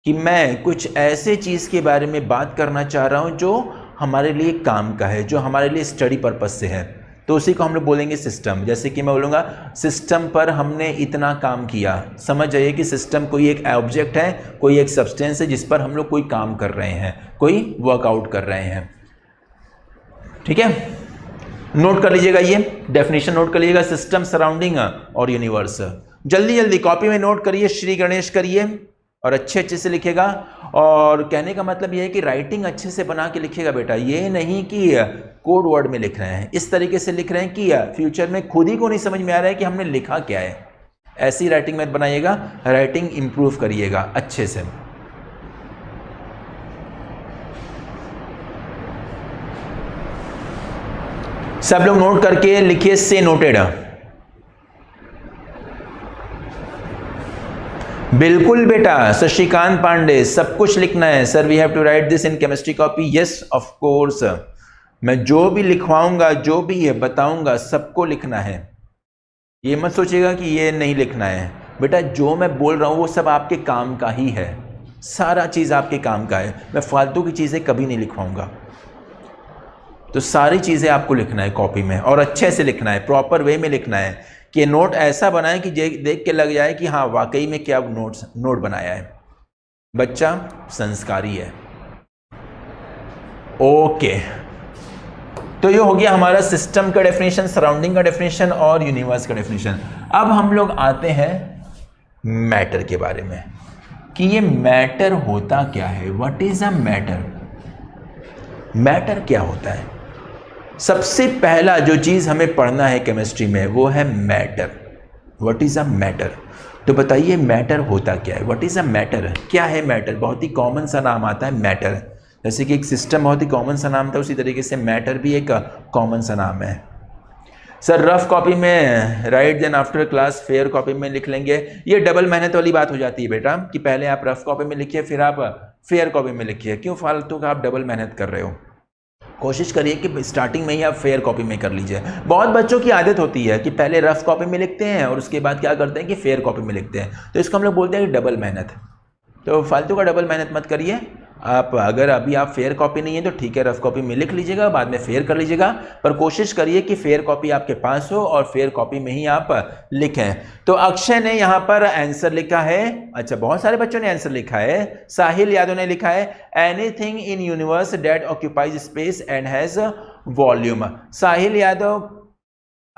कि मैं कुछ ऐसे चीज़ के बारे में बात करना चाह रहा हूं जो हमारे लिए काम का है, जो हमारे लिए स्टडी पर्पस से है, तो उसी को हम लोग बोलेंगे सिस्टम। जैसे कि मैं बोलूँगा सिस्टम पर हमने इतना काम किया, समझ जाइए कि सिस्टम कोई एक ऑब्जेक्ट है, कोई एक सब्सटेंस है जिस पर हम लोग कोई काम कर रहे हैं, कोई वर्कआउट कर रहे हैं, ठीक है। नोट कर लीजिएगा, ये डेफिनेशन नोट कर लीजिएगा, सिस्टम, सराउंडिंग और यूनिवर्स। जल्दी जल्दी कॉपी में नोट करिए, श्री गणेश करिए और अच्छे से लिखेगा। और कहने का मतलब ये है कि राइटिंग अच्छे से बना के लिखेगा बेटा, ये नहीं कि कोड वर्ड में लिख रहे हैं, इस तरीके से लिख रहे हैं कि फ्यूचर में खुद ही को नहीं समझ में आ रहा है कि हमने लिखा क्या है। ऐसी राइटिंग मत बनाइएगा, राइटिंग इंप्रूव करिएगा अच्छे से। सब लोग नोट करके लिखिए, से नोटेड। बिल्कुल बेटा, शशिकांत पांडे, सब कुछ लिखना है। Sir we have to write this in chemistry copy. Yes of course, मैं जो भी लिखवाऊंगा, जो भी है बताऊंगा, सबको लिखना है। ये मत सोचिएगा कि ये नहीं लिखना है बेटा, जो मैं बोल रहा हूँ वो सब आपके काम का ही है, सारा चीज़ आपके काम का है। मैं फालतू की चीज़ें कभी नहीं लिखवाऊंगा। तो सारी चीज़ें आपको लिखना है कॉपी में, और अच्छे से लिखना है, प्रॉपर वे में लिखना है कि नोट ऐसा बनाए कि देख के लग जाए कि हाँ वाकई में क्या नोट बनाया है। बच्चा संस्कारी है। ओके, तो ये हो गया हमारा सिस्टम का डेफिनेशन, सराउंडिंग का डेफिनेशन और यूनिवर्स का डेफिनेशन। अब हम लोग आते हैं मैटर के बारे में कि ये मैटर होता क्या है। What is a matter? Matter क्या होता है? सबसे पहला जो चीज़ हमें पढ़ना है केमिस्ट्री में वो है matter. What is a matter? तो बताइए मैटर होता क्या है? What is a matter? क्या है मैटर? बहुत ही कॉमन सा नाम आता है मैटर। जैसे कि एक सिस्टम बहुत ही कॉमन सा नाम था, उसी तरीके से मैटर भी एक कॉमन सा नाम है। सर रफ कॉपी में write then after class fair copy में लिख लेंगे। ये डबल मेहनत वाली बात हो जाती है बेटा कि पहले आप रफ कॉपी में लिखिए फिर आप फेयर कॉपी में लिखिए। क्यों फालतू का आप डबल मेहनत कर रहे हो? कोशिश करिए कि स्टार्टिंग में ही आप फेयर कॉपी में कर लीजिए। बहुत बच्चों की आदत होती है कि पहले रफ कॉपी में लिखते हैं और उसके बाद क्या करते हैं कि फेयर कॉपी में लिखते हैं, तो इसको हम लोग बोलते हैं कि डबल मेहनत। तो फालतू का डबल मेहनत मत करिए। आप अगर अभी आप फेयर कॉपी नहीं है तो ठीक है, रफ कॉपी में लिख लीजिएगा, बाद में फेयर कर लीजिएगा, पर कोशिश करिए कि फेयर कॉपी आपके पास हो और फेयर कॉपी में ही आप लिखें। तो अक्षय ने यहाँ पर आंसर लिखा है। अच्छा, बहुत सारे बच्चों ने आंसर लिखा है। साहिल यादव ने लिखा है anything in universe that occupies space and has volume. Sahil Yadav,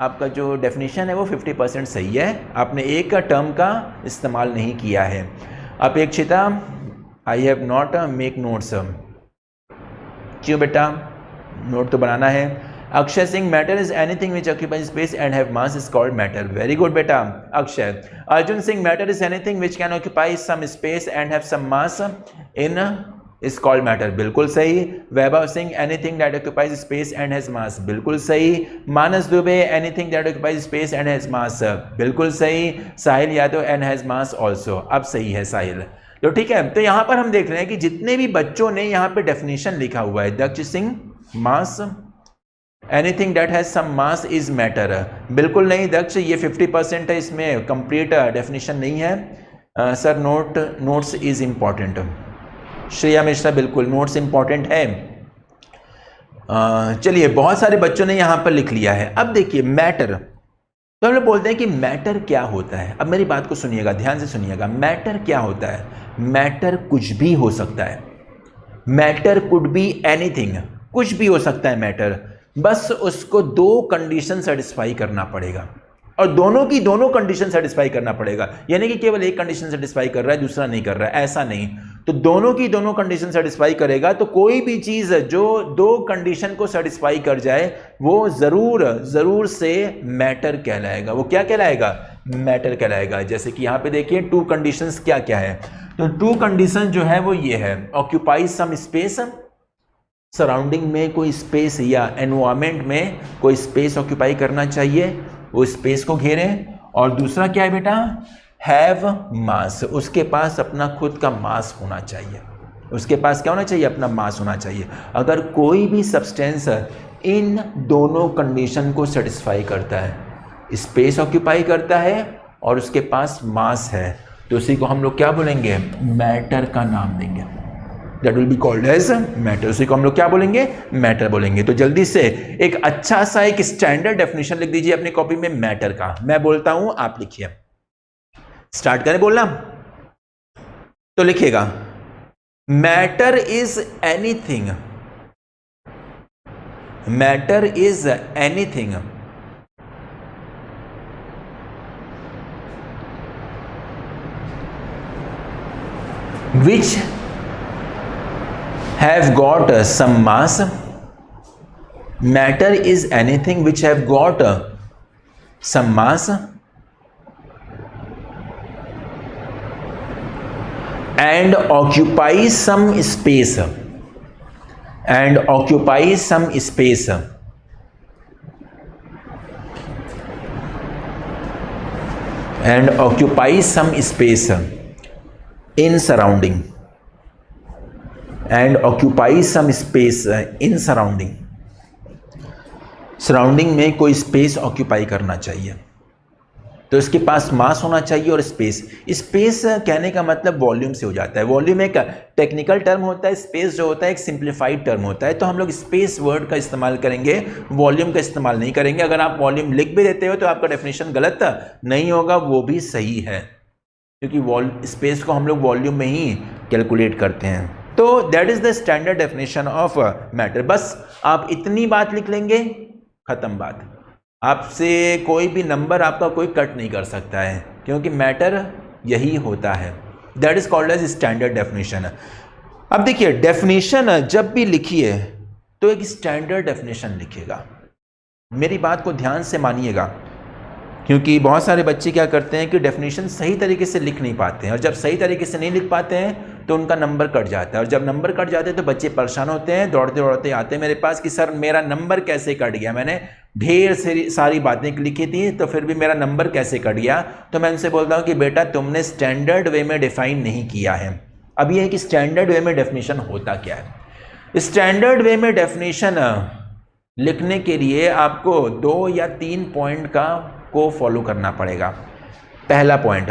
आपका जो डेफिनेशन है वो 50% सही है, आपने एक टर्म का इस्तेमाल नहीं किया है। Apekshita, I have not make notes. क्यों बेटा? नोट तो बनाना है। Akshay Singh, matter is anything which occupies space and have mass is called matter. Very good बेटा Akshay. Arjun Singh, matter is anything which can occupy some space and have some mass in is called matter, बिल्कुल सही। Vaibhav Singh anything that occupies space and has mass, बिल्कुल सही। Manas Dubey anything that occupies space and has mass, बिल्कुल सही। Sahil Yadav and has mass also, अब सही है साहिल। तो ठीक है, तो यहां पर हम देख रहे हैं कि जितने भी बच्चों ने यहां पे डेफिनेशन लिखा हुआ है, Daksh Singh mass, anything that has some mass is matter, बिल्कुल नहीं दक्ष, ये 50% है, इसमें कंप्लीट डेफिनेशन नहीं है। Sir notes is important, Shreya Mishra बिल्कुल नोट्स इंपॉर्टेंट है। चलिए, बहुत सारे बच्चों ने यहां पर लिख लिया है। अब देखिए मैटर, तो हम लोग बोलते हैं कि मैटर क्या होता है। अब मेरी बात को सुनिएगा, ध्यान से सुनिएगा। मैटर क्या होता है? मैटर कुछ भी हो सकता है। मैटर कुड बी एनीथिंग, कुछ भी हो सकता है मैटर, बस उसको दो कंडीशन सेटिस्फाई करना पड़ेगा, और दोनों की दोनों कंडीशन सेटिस्फाई करना पड़ेगा। यानी कि केवल एक कंडीशन सेटिस्फाई कर रहा है, दूसरा नहीं कर रहा है, ऐसा नहीं। तो दोनों की दोनों कंडीशन सेटिस्फाई करेगा। तो कोई भी चीज जो दो कंडीशन को सेटिस्फाई कर जाए वो जरूर से मैटर कहलाएगा। वो क्या कहलाएगा? मैटर कहलाएगा। जैसे कि यहां पे देखिए टू कंडीशंस क्या क्या है। तो टू कंडीशन जो है वो ये है, ऑक्यूपाई सम स्पेस, सराउंडिंग में कोई स्पेस या एनवायरमेंट में कोई स्पेस ऑक्यूपाई करना चाहिए, वो स्पेस को घेरें। और दूसरा क्या है बेटा? हैव मास, उसके पास अपना खुद का मास होना चाहिए। उसके पास क्या होना चाहिए? अपना मास होना चाहिए। अगर कोई भी सब्सटेंस इन दोनों कंडीशन को सेटिस्फाई करता है, स्पेस ऑक्यूपाई करता है और उसके पास मास है, तो उसी को हम लोग क्या बोलेंगे? मैटर का नाम देंगे। That will be called as matter. उसी को हम लोग क्या बोलेंगे? मैटर बोलेंगे। तो जल्दी से एक अच्छा सा एक स्टैंडर्ड डेफिनेशन लिख दीजिए अपनी कॉपी में मैटर का। मैं बोलता हूं, आप लिखिए। स्टार्ट करें बोलना, तो लिखिएगा, matter is anything, matter is anything which have got some mass. Matter is anything which have got some mass and occupies some space, and occupies some space, and occupies some space in surrounding, and occupies some space in surrounding. Surrounding में कोई space occupy करना चाहिए, तो इसके पास मास होना चाहिए और space. Space कहने का मतलब वॉल्यूम से हो जाता है। वॉल्यूम एक टेक्निकल टर्म होता है, स्पेस जो होता है एक सिंप्लीफाइड टर्म होता है। तो हम लोग स्पेस वर्ड का इस्तेमाल करेंगे, वॉल्यूम का इस्तेमाल नहीं करेंगे। अगर आप वॉल्यूम लिख भी देते हो तो आपका डेफिनेशन गलत नहीं होगा, वो भी सही है, क्योंकि स्पेस को हम लोग वॉल्यूम में ही कैलकुलेट करते हैं। तो that is the standard definition of matter. बस आप इतनी बात लिख लेंगे, खत्म बात। आपसे कोई भी नंबर आपका कोई कट नहीं कर सकता है, क्योंकि मैटर यही होता है। That is called as standard definition. अब देखिए, डेफिनेशन जब भी लिखिए तो एक स्टैंडर्ड डेफिनेशन लिखिएगा। मेरी बात को ध्यान से मानिएगा, क्योंकि बहुत सारे बच्चे क्या करते हैं कि डेफिनेशन सही तरीके से लिख नहीं पाते हैं, और जब सही तरीके से नहीं लिख पाते हैं तो उनका नंबर कट जाता है। और जब नंबर कट जाते हैं तो बच्चे परेशान होते हैं, दौड़ते दौड़ते आते हैं मेरे पास कि सर मेरा नंबर कैसे कट गया, मैंने ढेर सारी बातें लिखी थी तो फिर भी मेरा नंबर कैसे कट गया। तो मैं उनसे बोलता हूँ कि बेटा तुमने स्टैंडर्ड वे में डिफाइन नहीं किया है। अब यह है कि स्टैंडर्ड वे में डेफिनेशन होता क्या है। स्टैंडर्ड वे में डेफिनेशन लिखने के लिए आपको 2 या 3 पॉइंट को फॉलो करना पड़ेगा। पहला पॉइंट,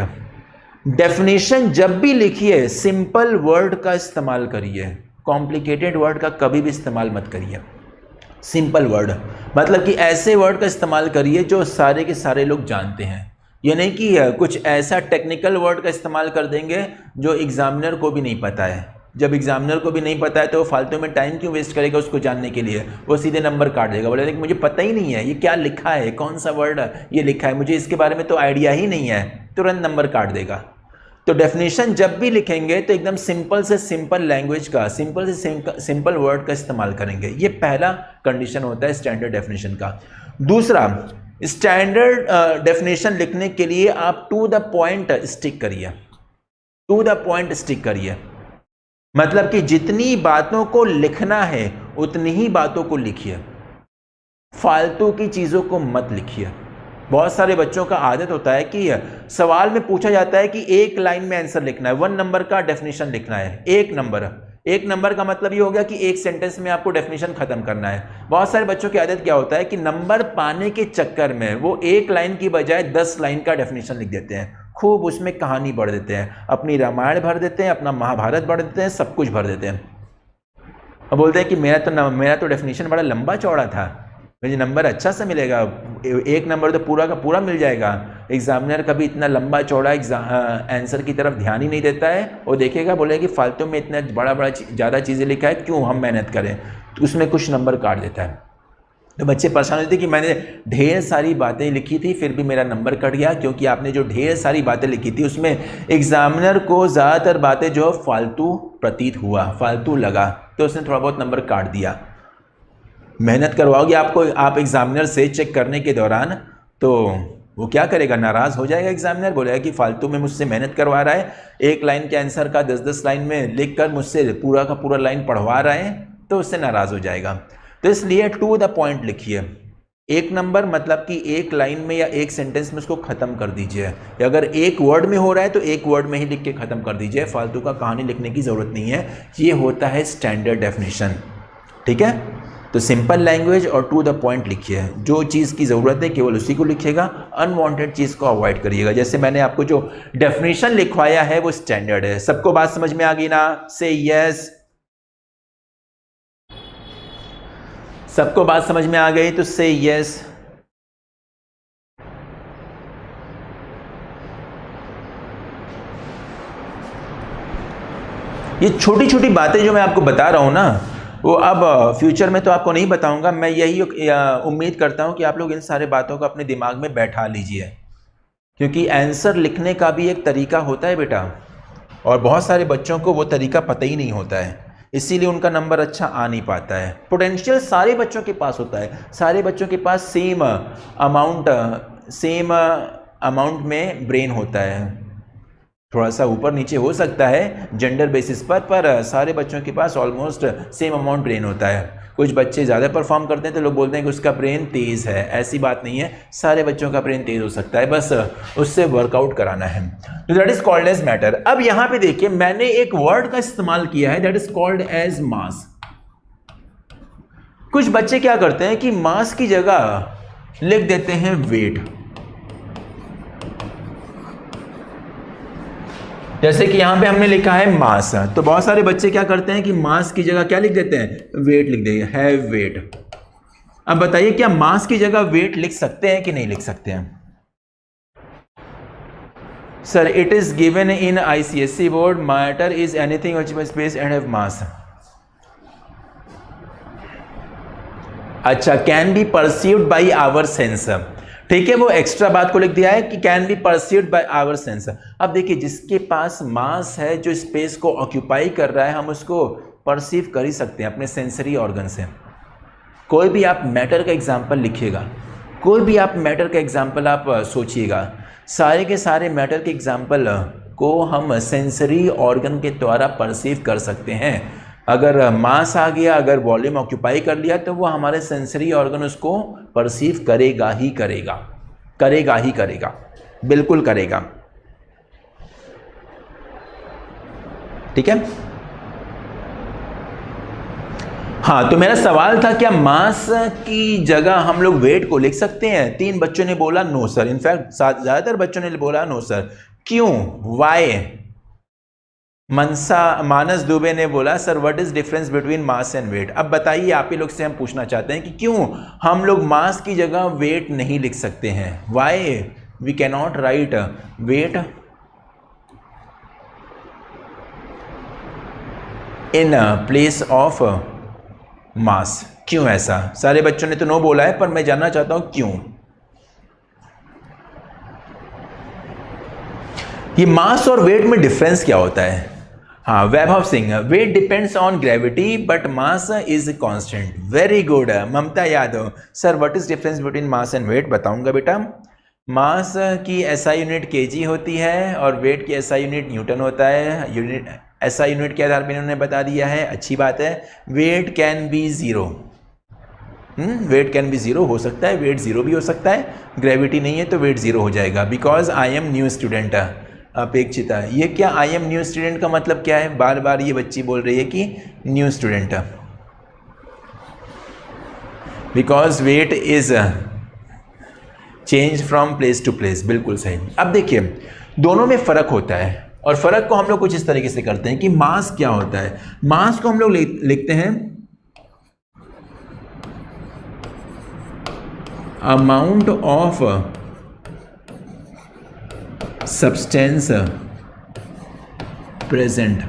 डेफिनेशन जब भी लिखिए सिंपल वर्ड का इस्तेमाल करिए, कॉम्प्लिकेटेड वर्ड का कभी भी इस्तेमाल मत करिए। सिंपल वर्ड मतलब कि ऐसे वर्ड का इस्तेमाल करिए जो सारे के सारे लोग जानते हैं। ये नहीं कि कुछ ऐसा टेक्निकल वर्ड का इस्तेमाल कर देंगे जो एग्जामिनर को भी नहीं पता है। जब एग्जामिनर को भी नहीं पता है तो वो फालतू में टाइम क्यों वेस्ट करेगा उसको जानने के लिए, वो सीधे नंबर काट देगा। बोले कि मुझे पता ही नहीं है ये क्या लिखा है, कौन सा वर्ड ये लिखा है, मुझे इसके बारे में तो आइडिया ही नहीं है, तुरंत नंबर काट देगा। तो डेफिनेशन जब भी लिखेंगे तो एकदम सिंपल से सिंपल लैंग्वेज का, सिंपल से सिंपल वर्ड का इस्तेमाल करेंगे। ये पहला कंडीशन होता है स्टैंडर्ड डेफिनेशन का। दूसरा, स्टैंडर्ड डेफिनेशन लिखने के लिए आप टू द पॉइंट स्टिक करिए, टू द पॉइंट स्टिक करिए। मतलब कि जितनी बातों को लिखना है उतनी ही बातों को लिखिए, फालतू की चीज़ों को मत लिखिए। बहुत सारे बच्चों का आदत होता है कि सवाल में पूछा जाता है कि एक लाइन में आंसर लिखना है, 1 नंबर का डेफिनेशन लिखना है। एक नंबर का मतलब ये हो गया कि एक सेंटेंस में आपको डेफिनेशन खत्म करना है। बहुत सारे बच्चों की आदत क्या होता है कि नंबर पाने के चक्कर में वो एक लाइन की बजाय 10 लाइन का डेफिनेशन लिख देते हैं, खूब उसमें कहानी भर देते हैं, अपनी रामायण भर देते हैं, अपना महाभारत भर देते हैं, सब कुछ भर देते हैं और बोलते हैं कि मेरा तो डेफिनेशन बड़ा लंबा चौड़ा था, मुझे नंबर अच्छा से मिलेगा, 1 नंबर तो पूरा का पूरा मिल जाएगा। एग्जामिनर कभी इतना लंबा चौड़ा आंसर की तरफ ध्यान ही नहीं देता है, वो देखेगा बोलेगा कि फालतू में इतना बड़ा ज़्यादा चीज़ें लिखा है, क्यों हम मेहनत करें, तो उसमें कुछ नंबर काट देता है। तो बच्चे परेशान होते कि मैंने ढेर सारी बातें लिखी थी फिर भी मेरा नंबर कट गया, क्योंकि आपने जो ढेर सारी बातें लिखी थी उसमें एग्जामिनर को ज़्यादातर बातें जो फालतू प्रतीत हुआ, फालतू लगा, तो उसने थोड़ा बहुत नंबर काट दिया। मेहनत करवाओगे आप एग्जामिनर से चेक करने के दौरान, तो वो क्या करेगा, नाराज़ हो जाएगा। एग्जामिनर बोलेगा कि फालतू में मुझसे मेहनत करवा रहा है, एक लाइन के आंसर का 10-10 लाइन में लिख कर मुझसे पूरा का पूरा लाइन पढ़वा रहा है, तो उससे नाराज़ हो जाएगा। तो इसलिए टू द पॉइंट लिखिए। 1 नंबर मतलब कि एक लाइन में या एक सेंटेंस में उसको ख़त्म कर दीजिए। अगर एक वर्ड में हो रहा है तो एक वर्ड में ही लिख के ख़त्म कर दीजिए, फालतू का कहानी लिखने की ज़रूरत नहीं है। ये होता है स्टैंडर्ड डेफिनेशन, ठीक है। तो सिंपल लैंग्वेज और टू द पॉइंट लिखिए, जो चीज़ की ज़रूरत है केवल उसी को लिखिएगा, अनवांटेड चीज़ को अवॉइड करिएगा। जैसे मैंने आपको जो डेफिनेशन लिखवाया है वो स्टैंडर्ड है। सबको बात समझ में आ गई ना? से यस। सबको बात समझ में आ गई तो से यस। ये छोटी छोटी बातें जो मैं आपको बता रहा हूं ना, वो अब फ्यूचर में तो आपको नहीं बताऊंगा। मैं यही उम्मीद करता हूं कि आप लोग इन सारे बातों को अपने दिमाग में बैठा लीजिए, क्योंकि आंसर लिखने का भी एक तरीका होता है बेटा, और बहुत सारे बच्चों को वो तरीका पता ही नहीं होता है, इसीलिए उनका नंबर अच्छा आ नहीं पाता है। पोटेंशियल सारे बच्चों के पास होता है, सारे बच्चों के पास सेम अमाउंट में ब्रेन होता है, थोड़ा सा ऊपर नीचे हो सकता है जेंडर बेसिस पर सारे बच्चों के पास ऑलमोस्ट सेम अमाउंट ब्रेन होता है। कुछ बच्चे ज़्यादा परफॉर्म करते हैं तो लोग बोलते हैं कि उसका ब्रेन तेज़ है, ऐसी बात नहीं है, सारे बच्चों का ब्रेन तेज़ हो सकता है, बस उससे वर्कआउट कराना है। तो that is called as matter. अब यहाँ पे देखिए मैंने एक वर्ड का इस्तेमाल किया है, that is called as mass. कुछ बच्चे क्या करते हैं कि मास की जगह लिख देते हैं वेट, जैसे कि यहां पे हमने लिखा है मास, तो बहुत सारे बच्चे क्या करते हैं कि मास की जगह क्या लिख देते हैं, वेट लिख देंगे, है वेट। अब बताइए क्या मास की जगह वेट लिख सकते हैं कि नहीं लिख सकते हैं? Sir it is given in ICSE board, matter is anything which is space and have mass. अच्छा, can be perceived by our sense, ठीक है, वो एक्स्ट्रा बात को लिख दिया है कि can be perceived by our sense. अब देखिए जिसके पास मास है, जो स्पेस को ऑक्यूपाई कर रहा है, हम उसको परसीव कर ही सकते हैं अपने सेंसरी ऑर्गन से। कोई भी आप मैटर का एग्जांपल लिखिएगा, कोई भी आप मैटर का एग्जांपल आप सोचिएगा, सारे के सारे मैटर के एग्जांपल को हम सेंसरी ऑर्गन के द्वारा परसीव कर सकते हैं। अगर मास आ गया, अगर वॉल्यूम ऑक्यूपाई कर लिया, तो वो हमारे सेंसरी ऑर्गन उसको परसीव करेगा ही करेगा, करेगा ही करेगा, बिल्कुल करेगा, ठीक है। हाँ, तो मेरा सवाल था क्या मास की जगह हम लोग वेट को लिख सकते हैं? 3 बच्चों ने बोला नो सर, इनफैक्ट ज़्यादातर बच्चों ने बोला नो सर। क्यों, वाई? मानस दुबे ने बोला sir what is difference between mass and weight. अब बताइए, आप ही लोग से हम पूछना चाहते हैं कि क्यों हम लोग मास की जगह वेट नहीं लिख सकते हैं? Why we can not write weight in place of mass? क्यों ऐसा? सारे बच्चों ने तो नो बोला है, पर मैं जानना चाहता हूं क्यों। ये मास और वेट में डिफरेंस क्या होता है? हाँ, Vaibhav Singh, weight depends on gravity but mass is constant. Very good. Mamta Yadav, sir what is difference between mass and weight? बताऊंगा बेटा। मास की SI यूनिट kg होती है और वेट की SI यूनिट न्यूटन होता है, यूनिट SI यूनिट के आधार पर इन्होंने बता दिया है, अच्छी बात है। Weight can be zero, weight can be zero हो सकता है, वेट ज़ीरो भी हो सकता है, ग्रेविटी नहीं है तो वेट ज़ीरो हो जाएगा। Because I am new student अपेक्षिता, ये क्या आई एम न्यू स्टूडेंट का मतलब क्या है? बार बार ये बच्ची बोल रही है कि new student, because weight is change from place to place, बिल्कुल सही। अब देखिए दोनों में फ़र्क होता है, और फ़र्क को हम लोग कुछ इस तरीके से करते हैं कि मास क्या होता है। मास को हम लोग लिखते हैं अमाउंट ऑफ सब्सटेंस प्रेजेंट,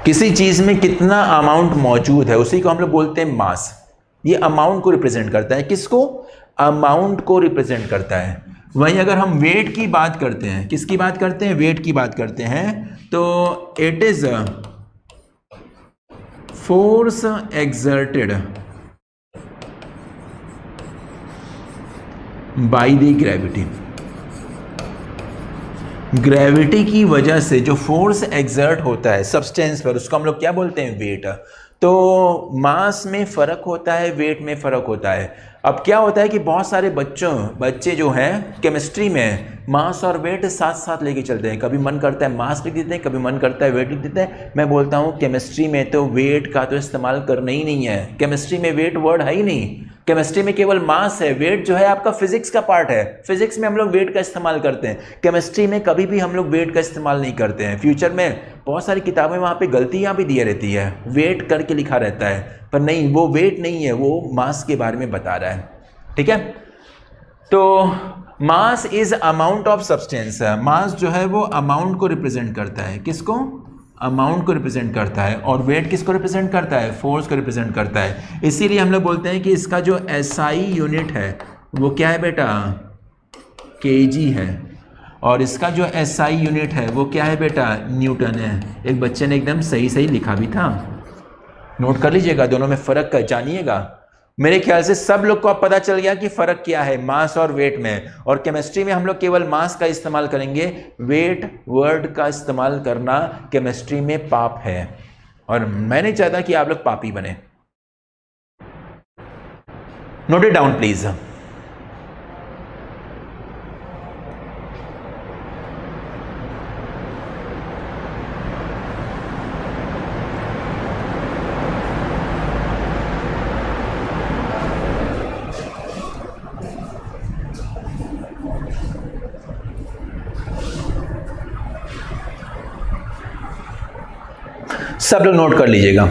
किसी चीज में कितना अमाउंट मौजूद है उसी को हम लोग बोलते हैं मास। ये अमाउंट को रिप्रेजेंट करता है, किसको? अमाउंट को रिप्रेजेंट करता है। वहीं अगर हम वेट की बात करते हैं, किसकी बात करते हैं? वेट की बात करते हैं, तो it is force exerted by the gravity, gravity की वजह से जो फोर्स एक्सर्ट होता है सब्सटेंस पर, उसको हम लोग क्या बोलते हैं? वेट। तो मास में फ़र्क होता है, वेट में फ़र्क होता है। अब क्या होता है कि बहुत सारे बच्चे जो हैं केमिस्ट्री में मास और वेट साथ साथ लेके चलते हैं, कभी मन करता है मास लिख देते हैं, कभी मन करता है वेट लिख देते हैं। मैं बोलता हूँ केमिस्ट्री में तो वेट का तो इस्तेमाल करना ही नहीं है, केमिस्ट्री में वेट वर्ड है ही नहीं, केमिस्ट्री में केवल मास है। वेट जो है आपका फिजिक्स का पार्ट है, फिजिक्स में हम लोग वेट का इस्तेमाल करते हैं, केमिस्ट्री में कभी भी हम लोग वेट का इस्तेमाल नहीं करते हैं। फ्यूचर में बहुत सारी किताबें वहाँ पे गलतियाँ भी दिए रहती है, वेट करके लिखा रहता है, पर नहीं, वो वेट नहीं है, वो मास के बारे में बता रहा है। ठीक है, तो mass is amount of substance, mass जो है वो अमाउंट को रिप्रेजेंट करता है, किसको? अमाउंट को रिप्रेजेंट करता है। और वेट किसको रिप्रेजेंट करता है? फोर्स को रिप्रेजेंट करता है। इसीलिए हम लोग बोलते हैं कि इसका जो SI यूनिट है वो क्या है बेटा? kg है, और इसका जो SI यूनिट है वो क्या है बेटा? न्यूटन है। एक बच्चे ने एकदम सही सही लिखा भी था, नोट कर लीजिएगा, दोनों में फ़र्क जानिएगा। मेरे ख्याल से सब लोग को अब पता चल गया कि फ़र्क क्या है मास और वेट में। और केमिस्ट्री में हम लोग केवल मास का इस्तेमाल करेंगे, वेट वर्ड का इस्तेमाल करना केमिस्ट्री में पाप है, और मैं नहीं चाहता कि आप लोग पापी बने। Note it down please. सब लोग नोट कर लीजिएगा।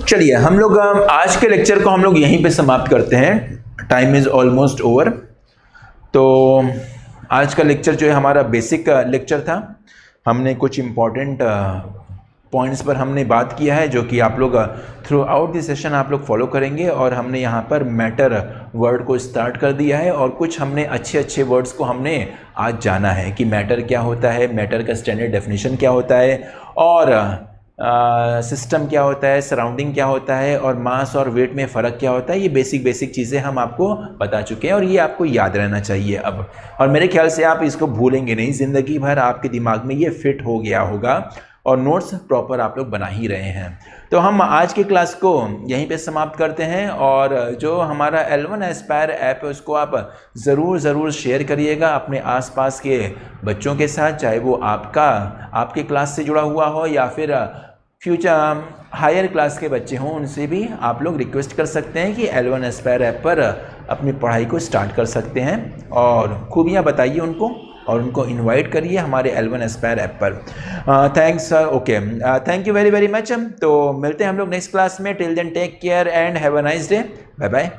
चलिए हम लोग आज के लेक्चर को हम लोग यहीं पे समाप्त करते हैं, टाइम इज़ ऑलमोस्ट ओवर। तो आज का लेक्चर जो है हमारा बेसिक लेक्चर था, हमने कुछ इम्पॉर्टेंट पॉइंट्स पर हमने बात किया है जो कि आप लोग थ्रू आउट द सेशन आप लोग फॉलो करेंगे। और हमने यहाँ पर मैटर वर्ड को स्टार्ट कर दिया है, और कुछ हमने अच्छे अच्छे वर्ड्स को हमने आज जाना है कि मैटर क्या होता है, मैटर का स्टैंडर्ड डेफिनेशन क्या होता है, और सिस्टम क्या होता है, सराउंडिंग क्या होता है, और मास और वेट में फ़र्क क्या होता है। ये बेसिक चीज़ें हम आपको बता चुके हैं, और ये आपको याद रहना चाहिए अब। और मेरे ख्याल से आप इसको भूलेंगे नहीं, ज़िंदगी भर आपके दिमाग में ये फिट हो गया होगा, और नोट्स प्रॉपर आप लोग बना ही रहे हैं। तो हम आज की क्लास को यहीं पे समाप्त करते हैं, और जो हमारा L1 एस्पायर ऐप है उसको आप ज़रूर शेयर करिएगा अपने आसपास के बच्चों के साथ, चाहे वो आपके क्लास से जुड़ा हुआ हो या फिर फ्यूचर हायर क्लास के बच्चे हों, उनसे भी आप लोग रिक्वेस्ट कर सकते हैं कि L1 एस्पायर ऐप पर अपनी पढ़ाई को स्टार्ट कर सकते हैं, और खूबियाँ बताइए उनको, और उनको इनवाइट करिए हमारे L1 एस्पायर ऐप पर। Thanks, okay, thank you very much. तो मिलते हैं हम लोग नेक्स्ट क्लास में। Till then take care and have a nice day, bye bye.